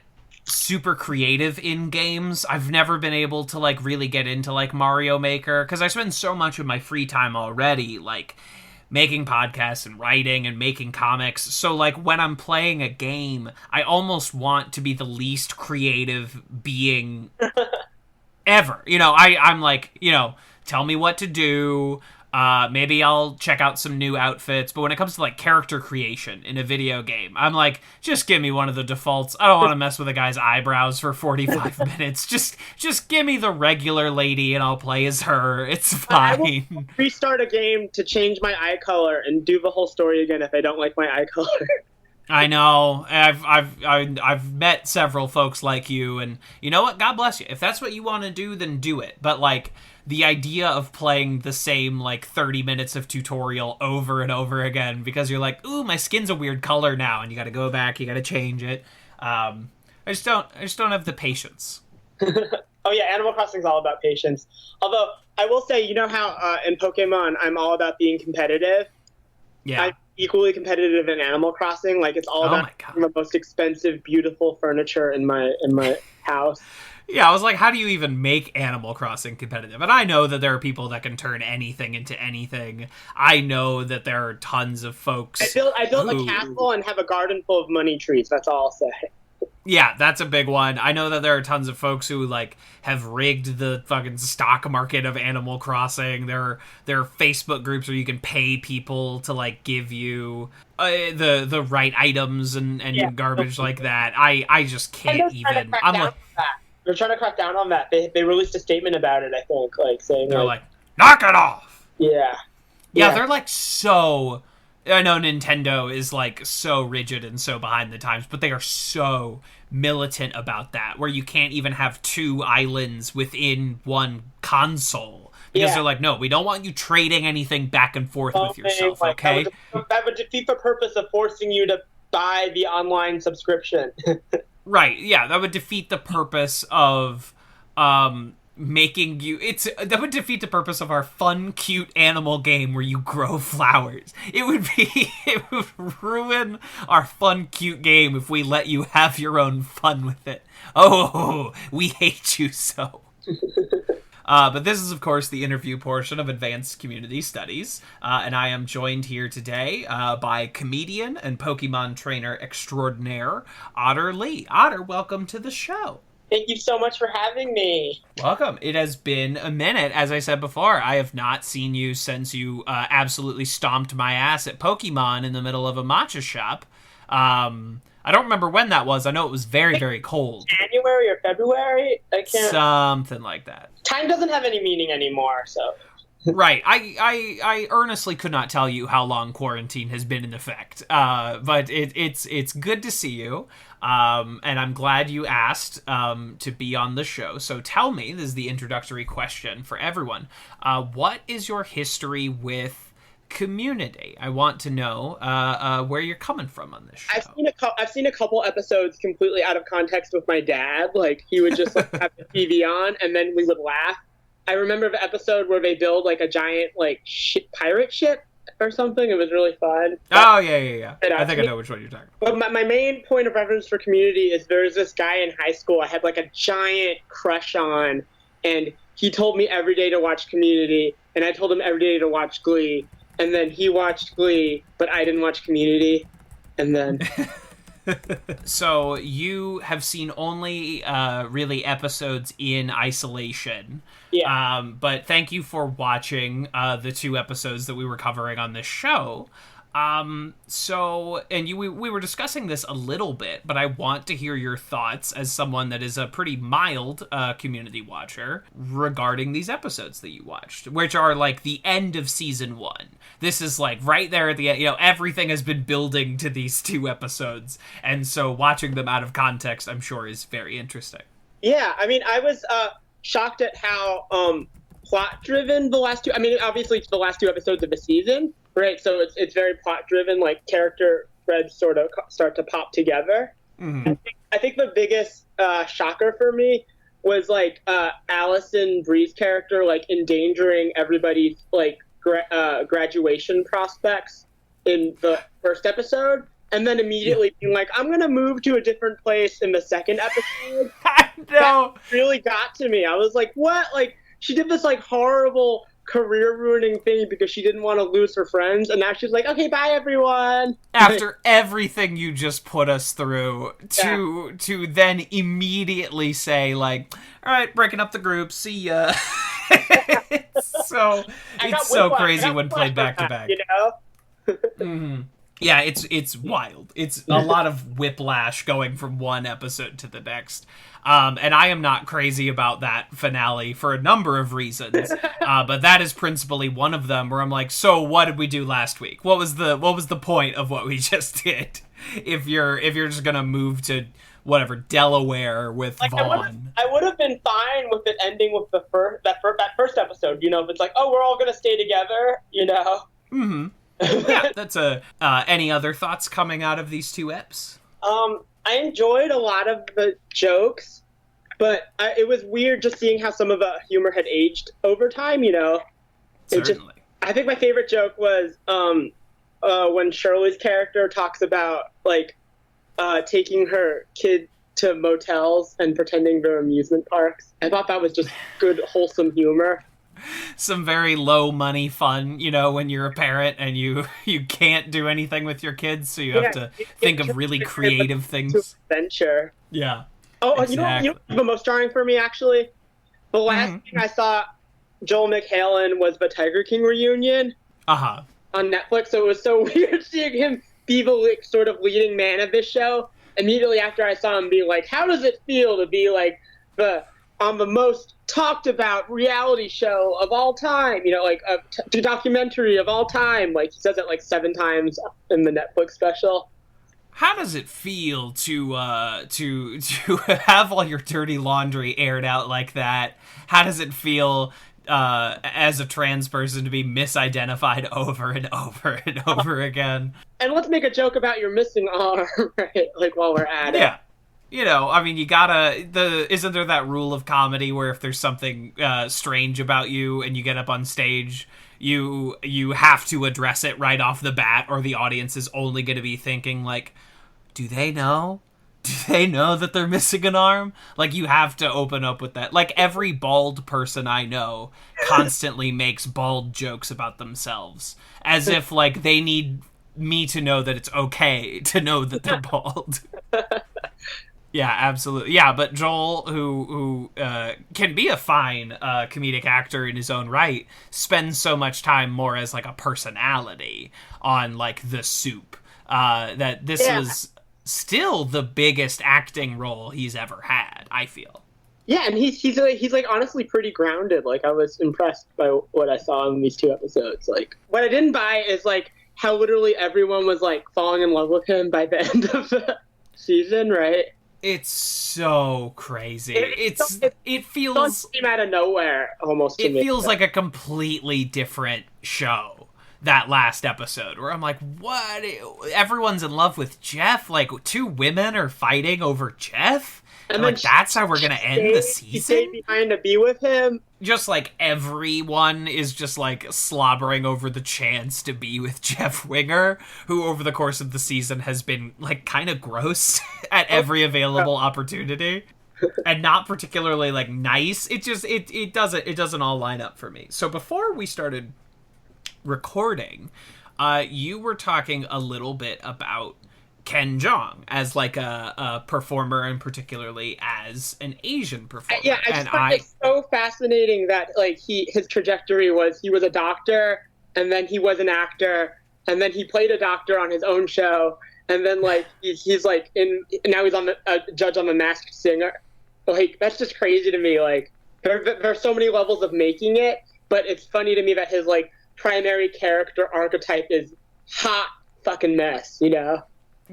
super creative in games. I've never been able to like really get into like Mario Maker because I spend so much of my free time already like making podcasts and writing and making comics. So like when I'm playing a game, I almost want to be the least creative being ever. You know, I'm like, you know, tell me what to do. Maybe I'll check out some new outfits. But when it comes to like character creation in a video game, I'm like, just give me one of the defaults. I don't want to mess with a guy's eyebrows for 45 minutes. Just give me the regular lady and I'll play as her. It's I will fine. restart a game to change my eye color and do the whole story again if I don't like my eye color. I know. I've met several folks like you, and you know what? God bless you. If that's what you want to do, then do it. But like the idea of playing the same like 30 minutes of tutorial over and over again because you're like, ooh, my skin's a weird color now, and you got to go back, you got to change it. I just don't have the patience. Oh yeah, Animal Crossing is all about patience. Although I will say, you know how in Pokemon I'm all about being competitive. Yeah. I'm equally competitive in Animal Crossing. Like it's all about the most expensive, beautiful furniture in my house. Yeah, I was like, how do you even make Animal Crossing competitive? And I know that there are people that can turn anything into anything. I know that there are tons of folks. I built a castle and have a garden full of money trees. That's all I'll say. Yeah, that's a big one. I know that there are tons of folks who like have rigged the fucking stock market of Animal Crossing. There are Facebook groups where you can pay people to like give you the right items and garbage like that. I just can't even. I'm like, they're trying to crack down on that. They released a statement about it. I think like saying they're like knock it off. Yeah, they're like so. I know Nintendo is like so rigid and so behind the times, but they are so militant about that, where you can't even have two islands within one console. Because they're like, no, we don't want you trading anything back and forth with yourself, okay? That would defeat the purpose of forcing you to buy the online subscription. Right, yeah, that would defeat the purpose of making you that would defeat the purpose of our fun, cute animal game where you grow flowers. It would ruin our fun, cute game if we let you have your own fun with it. Oh, we hate you so. But this is, of course, the interview portion of Advanced Community Studies, and I am joined here today by comedian and Pokemon trainer extraordinaire, Otter Lee. Otter, welcome to the show. Thank you so much for having me. Welcome. It has been a minute. As I said before, I have not seen you since you absolutely stomped my ass at Pokemon in the middle of a matcha shop. I don't remember when that was. I know it was very, very cold. January or February? I can't. Something like that. Time doesn't have any meaning anymore, so. Right. I earnestly could not tell you how long quarantine has been in effect. But it's good to see you. And I'm glad you asked to be on the show. So tell me, this is the introductory question for everyone. What is your history with Community? I want to know where you're coming from on this show. I've seen a couple episodes completely out of context with my dad. Like he would just like, have the TV on, and then we would laugh. I remember the episode where they build like a giant like pirate ship or something. It was really fun. Oh yeah. I think I know which one you're talking about. But my main point of reference for Community is there's this guy in high school I had like a giant crush on, and he told me every day to watch Community, and I told him every day to watch Glee, and then he watched Glee, but I didn't watch Community, and then. So you have seen only really episodes in isolation. Yeah. But thank you for watching the 2 episodes that we were covering on this show. We were discussing this a little bit, but I want to hear your thoughts as someone that is a pretty mild Community watcher regarding these episodes that you watched, which are like the end of season 1. This is like right there at the end. You know, everything has been building to these 2 episodes, and so watching them out of context, I'm sure, is very interesting. Yeah, I mean, I was shocked at how plot-driven the last 2. I mean, obviously, it's the last 2 episodes of the season. Right, so it's very plot-driven, like character threads sort of start to pop together. Mm-hmm. I think the biggest shocker for me was like Allison Bree's character like endangering everybody's like graduation prospects in the first episode, and then immediately being like, I'm gonna move to a different place in the second episode. I know. That really got to me. I was like, what? Like she did this like horrible career-ruining thing because she didn't want to lose her friends, and now she's like, okay, bye everyone. After everything you just put us through, to then immediately say like, all right, breaking up the group, see ya. it's so I got it's so whiplash. crazy I got when whiplash played back to from back. that, you know? Yeah, it's wild. It's a lot of whiplash going from one episode to the next. And I am not crazy about that finale for a number of reasons. But that is principally one of them where I'm like, so what did we do last week? What was the point of what we just did? If you're just gonna move to whatever Delaware with Like Vaughn. I would have been fine with it ending with the that first episode. You know, if it's like, oh, we're all gonna stay together. You know. Yeah, that's any other thoughts coming out of these two eps? I enjoyed a lot of the jokes, but it was weird just seeing how some of the humor had aged over time. You know. Certainly. I think my favorite joke was when Shirley's character talks about like taking her kid to motels and pretending they're amusement parks. I thought that was just good, wholesome humor. Some very low money fun, you know, when you're a parent and you can't do anything with your kids, so you have to think of really creative things. Adventure. Yeah. Oh, exactly. you know the most jarring for me actually? The last thing I saw Joel McHalen was the Tiger King reunion Uh-huh. on Netflix, so it was so weird seeing him be the like, sort of leading man of this show. Immediately after I saw him be like, how does it feel to be like on the most talked about reality show of all time, you know, like a documentary of all time. Like he says it like 7 times in the Netflix special. How does it feel to have all your dirty laundry aired out like that? How does it feel as a trans person to be misidentified over and over and over again? And let's make a joke about your missing arm, right? Like while we're at it. Yeah. You know, I mean, isn't there that rule of comedy where if there's something strange about you and you get up on stage, you have to address it right off the bat, or the audience is only going to be thinking, like, do they know? Do they know that they're missing an arm? Like, you have to open up with that. Like, every bald person I know constantly makes bald jokes about themselves, as if, like, they need me to know that it's okay to know that they're bald. Yeah, absolutely. Yeah, but Joel, who can be a fine comedic actor in his own right, spends so much time more as like a personality on like The Soup. That this was still the biggest acting role he's ever had, I feel. Yeah, and he's like honestly pretty grounded. Like I was impressed by what I saw in these 2 episodes. Like what I didn't buy is like how literally everyone was like falling in love with him by the end of the season, right? It's so crazy. It feels came out of nowhere almost. It feels like a completely different show, that last episode, where I'm like, what? Everyone's in love with Jeff? Like 2 women are fighting over Jeff? And like that's how we're gonna end the season? She stayed behind to be with him. Just like everyone is just like slobbering over the chance to be with Jeff Winger, who over the course of the season has been like kind of gross at every available opportunity, and not particularly like nice. It doesn't all line up for me. So before we started recording, you were talking a little bit about Ken Jeong as like a performer, and particularly as an Asian performer. Yeah, I just find it so fascinating that like his trajectory was he was a doctor, and then he was an actor, and then he played a doctor on his own show, and then like he's like now he's on a judge on The Masked Singer. Like that's just crazy to me. Like there are so many levels of making it, but it's funny to me that his like primary character archetype is hot fucking mess, you know?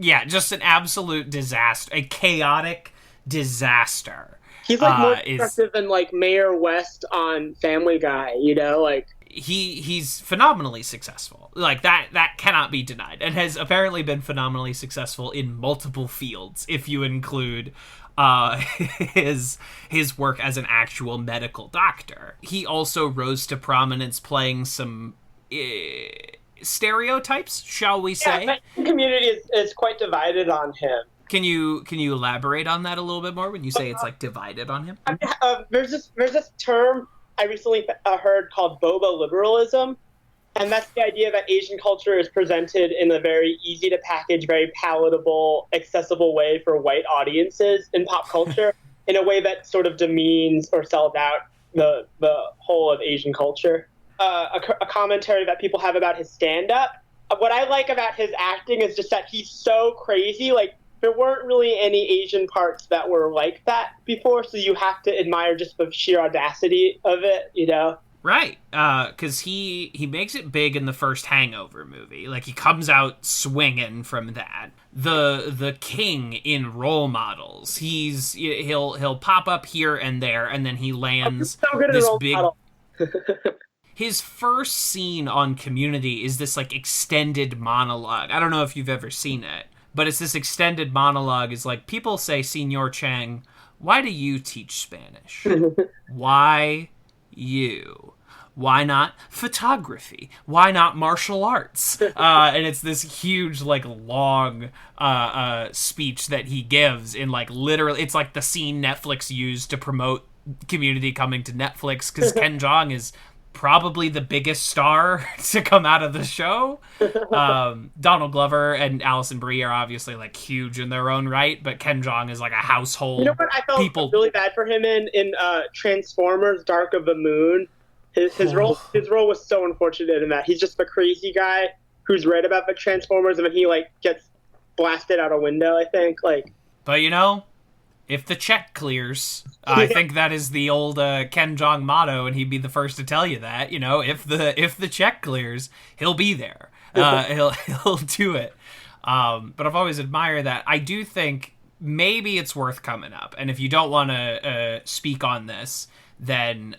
Yeah, just an absolute disaster, a chaotic disaster. He's like more destructive than like Mayor West on Family Guy, you know, like he's phenomenally successful. Like that cannot be denied, and has apparently been phenomenally successful in multiple fields, if you include his work as an actual medical doctor. He also rose to prominence playing some stereotypes, shall we say? Yeah, the community is quite divided on him. Can you elaborate on that a little bit more when you say it's like divided on him? There's this term I recently heard called boba liberalism, and that's the idea that Asian culture is presented in a very easy to package, very palatable, accessible way for white audiences in pop culture, in a way that sort of demeans or sells out the whole of Asian culture. A commentary that people have about his stand-up. What I like about his acting is just that he's so crazy. Like, there weren't really any Asian parts that were like that before, so you have to admire just the sheer audacity of it, you know? Right, because he makes it big in the first Hangover movie. Like, he comes out swinging from that. The king in Role Models. He'll pop up here and there, and then he lands So good in this Role big. Model. His first scene on Community is this like extended monologue. I don't know if you've ever seen it, but it's this extended monologue. Is like, people say, "Senor Chang, why do you teach Spanish? Why you? Why not photography? Why not martial arts?" And it's this huge, like, long speech that he gives in, like, literally, it's like the scene Netflix used to promote Community coming to Netflix, because Ken Jeong is probably the biggest star to come out of the show. Donald Glover and Alison Brie are obviously, like, huge in their own right, but Ken Jeong is like a household. You know what I felt really bad for him in Transformers: Dark of the Moon. His role was so unfortunate in that he's just the crazy guy who's read about the Transformers, and then he, like, gets blasted out a window, I think. Like, but you know, if the check clears, I think that is the old Ken Jeong motto, and he'd be the first to tell you that. You know, if the check clears, he'll be there. He'll do it. But I've always admired that. I do think maybe it's worth coming up, and if you don't want to speak on this, then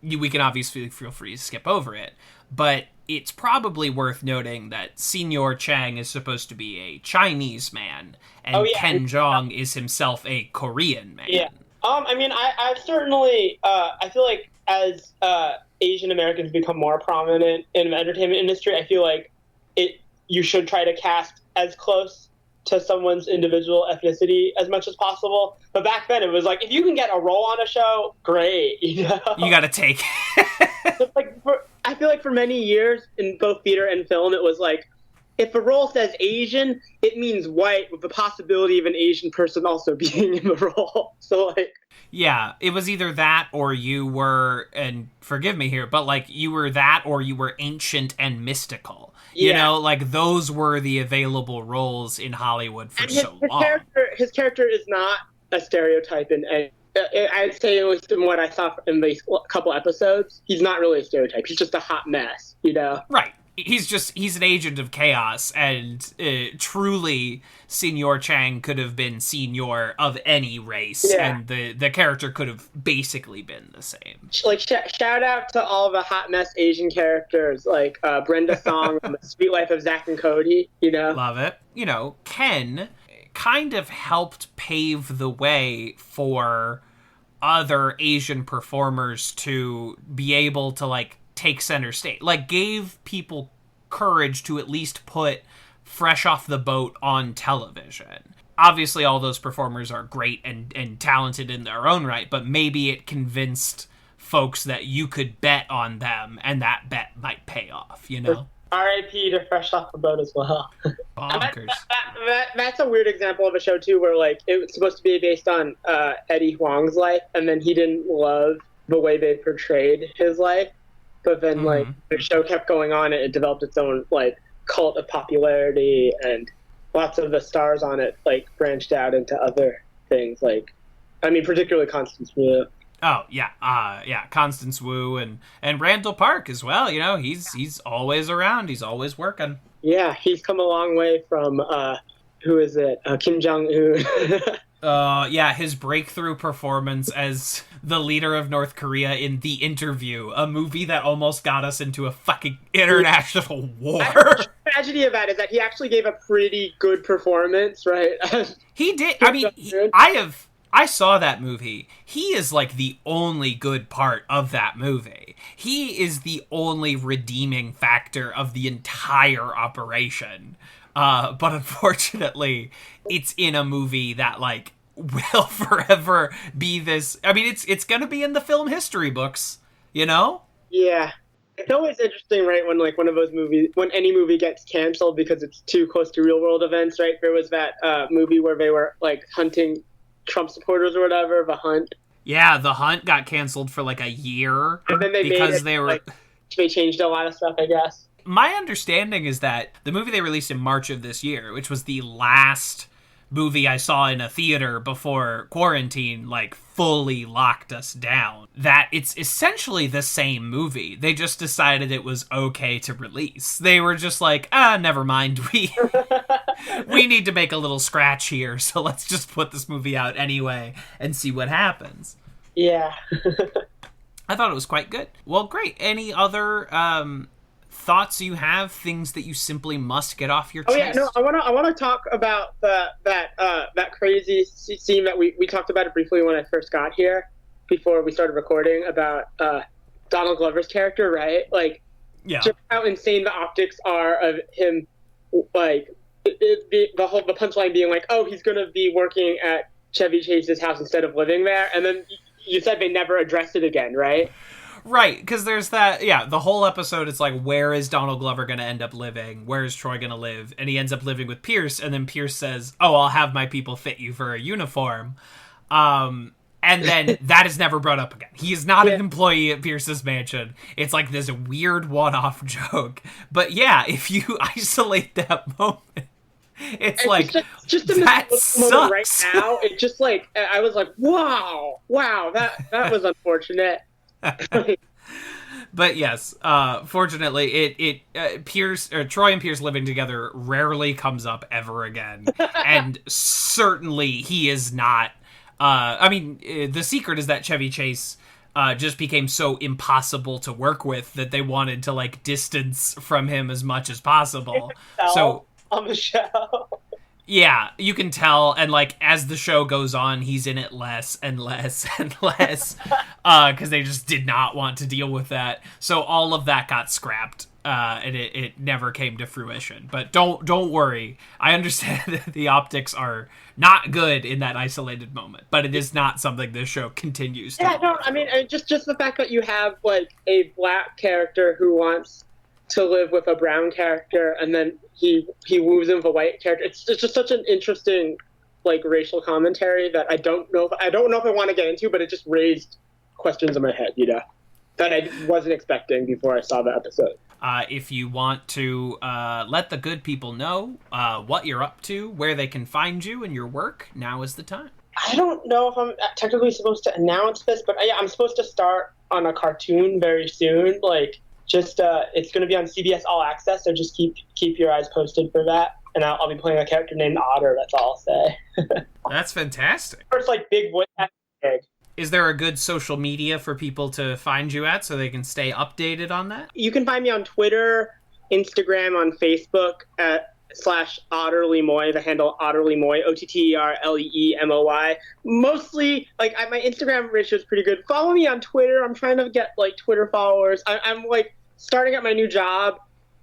we can obviously feel free to skip over it. But it's probably worth noting that Senor Chang is supposed to be a Chinese man, and Ken Jeong is himself a Korean man. Yeah. I mean, I certainly, I feel like as Asian Americans become more prominent in the entertainment industry, I feel like you should try to cast as close to someone's individual ethnicity as much as possible. But back then, it was like, if you can get a role on a show, great, you know? You gotta take But, like, I feel like for many years in both theater and film, it was like, if a role says Asian, it means white, with the possibility of an Asian person also being in the role. So, like... Yeah, it was either that or you were, and forgive me here, but, like, you were that or you were ancient and mystical. You know, like, those were the available roles in Hollywood for so long. His character is not a stereotype, and I'd say, at least in what I saw in these couple episodes, he's not really a stereotype. He's just a hot mess, you know? Right. He's an agent of chaos, and truly, Senor Chang could have been Senor of any race, and the character could have basically been the same. Like, shout out to all the hot mess Asian characters, like Brenda Song from The Sweet Life of Zack and Cody, you know? Love it. You know, Ken kind of helped pave the way for other Asian performers to be able to, like, take center stage, like, gave people courage to at least put Fresh Off the Boat on television. Obviously, all those performers are great and talented in their own right, but maybe it convinced folks that you could bet on them, and that bet might pay off, you know? R.I.P. to Fresh Off the Boat as well. Bonkers. That's a weird example of a show, too, where, like, it was supposed to be based on Eddie Huang's life, and then he didn't love the way they portrayed his life. But then, like, the show kept going on, and it developed its own, like, cult of popularity, and lots of the stars on it, like, branched out into other things, like, I mean, particularly Constance Wu. Oh, yeah, Constance Wu and Randall Park as well, you know, he's always around, he's always working. Yeah, he's come a long way from, who is it, Kim Jong-un. Yeah, his breakthrough performance as the leader of North Korea in The Interview, a movie that almost got us into a fucking international war. The tragedy of that is that he actually gave a pretty good performance, right? He did. I mean, I saw that movie. He is, like, the only good part of that movie. He is the only redeeming factor of the entire operation. But unfortunately, it's in a movie that, like, will forever be this... I mean, it's gonna be in the film history books, you know? Yeah. It's always interesting, right, when, like, one of those movies... When any movie gets canceled because it's too close to real-world events, right? There was that movie where they were, like, hunting Trump supporters or whatever, The Hunt. Yeah, The Hunt got canceled for like a year And then they because made it, they changed a lot of stuff, I guess. My understanding is that the movie they released in March of this year, which was the last movie I saw in a theater before quarantine, like, fully locked us down, that it's essentially the same movie. They just decided it was okay to release. They were just like, never mind, we need to make a little scratch here, so let's just put this movie out anyway and see what happens. Yeah. I thought it was quite good. Well, great. Any other thoughts you have, things that you simply must get off your chest? Oh yeah, no, I wanna talk about that crazy scene that we talked about it briefly when I first got here, before we started recording, about Donald Glover's character, right? Like, yeah, just how insane the optics are of him, like the punchline being like, oh, he's gonna be working at Chevy Chase's house instead of living there, and then you said they never addressed it again, right? Right, because there's that, the whole episode is like, where is Donald Glover going to end up living? Where is Troy going to live? And he ends up living with Pierce, and then Pierce says, oh, I'll have my people fit you for a uniform. And then that is never brought up again. He is not an employee at Pierce's mansion. It's like this weird one-off joke. But yeah, if you isolate that moment, it's like, just in that this sucks. moment right now, it just like, I was like, wow, that was unfortunate. But yes, fortunately, Troy and Pierce living together rarely comes up ever again, and certainly he is not. The secret is that Chevy Chase just became so impossible to work with that they wanted to like distance from him as much as possible. So on the show. Yeah, you can tell, and like as the show goes on, he's in it less and less and less, because they just did not want to deal with that. So all of that got scrapped, and it never came to fruition. But don't worry, I understand that the optics are not good in that isolated moment, but it is not something this show continues to. Yeah, no, I mean, just the fact that you have like a black character who wants to live with a brown character, and then he woos him with a white character. It's just such an interesting like racial commentary that I don't know if I want to get into, but it just raised questions in my head, that I wasn't expecting before I saw the episode. If you want to let the good people know what you're up to, where they can find you and your work, now is the time. I don't know if I'm technically supposed to announce this, but I'm supposed to start on a cartoon very soon. Like, just it's going to be on CBS All Access, so just keep your eyes posted for that. And I'll be playing a character named Otter. That's all I'll say. That's fantastic. First, like, big voice acting. Is there a good social media for people to find you at so they can stay updated on that? You can find me on Twitter, Instagram, on Facebook at /OtterLeeMoy, the handle OtterLeeMoy, OtterLeeMoy. Mostly, like, my Instagram ratio is pretty good. Follow me on Twitter. I'm trying to get, like, Twitter followers. I'm like, starting at my new job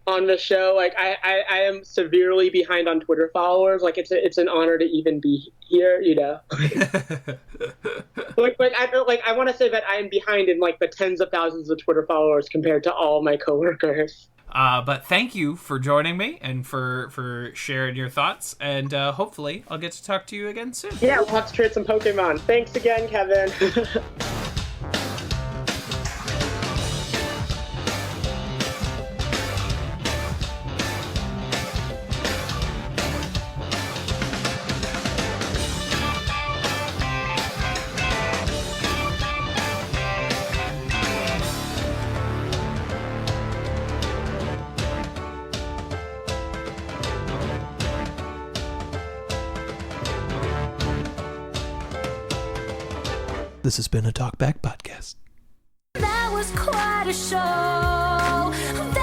on the show. Like, I am severely behind on Twitter followers. Like, it's an honor to even be here, I want to say that I am behind in, like, the tens of thousands of Twitter followers compared to all my coworkers. But thank you for joining me and for sharing your thoughts, and hopefully I'll get to talk to you again soon. Yeah, we'll have to trade some Pokemon. Thanks again, Kevin. This has been a Talkback Podcast. That was quite a show.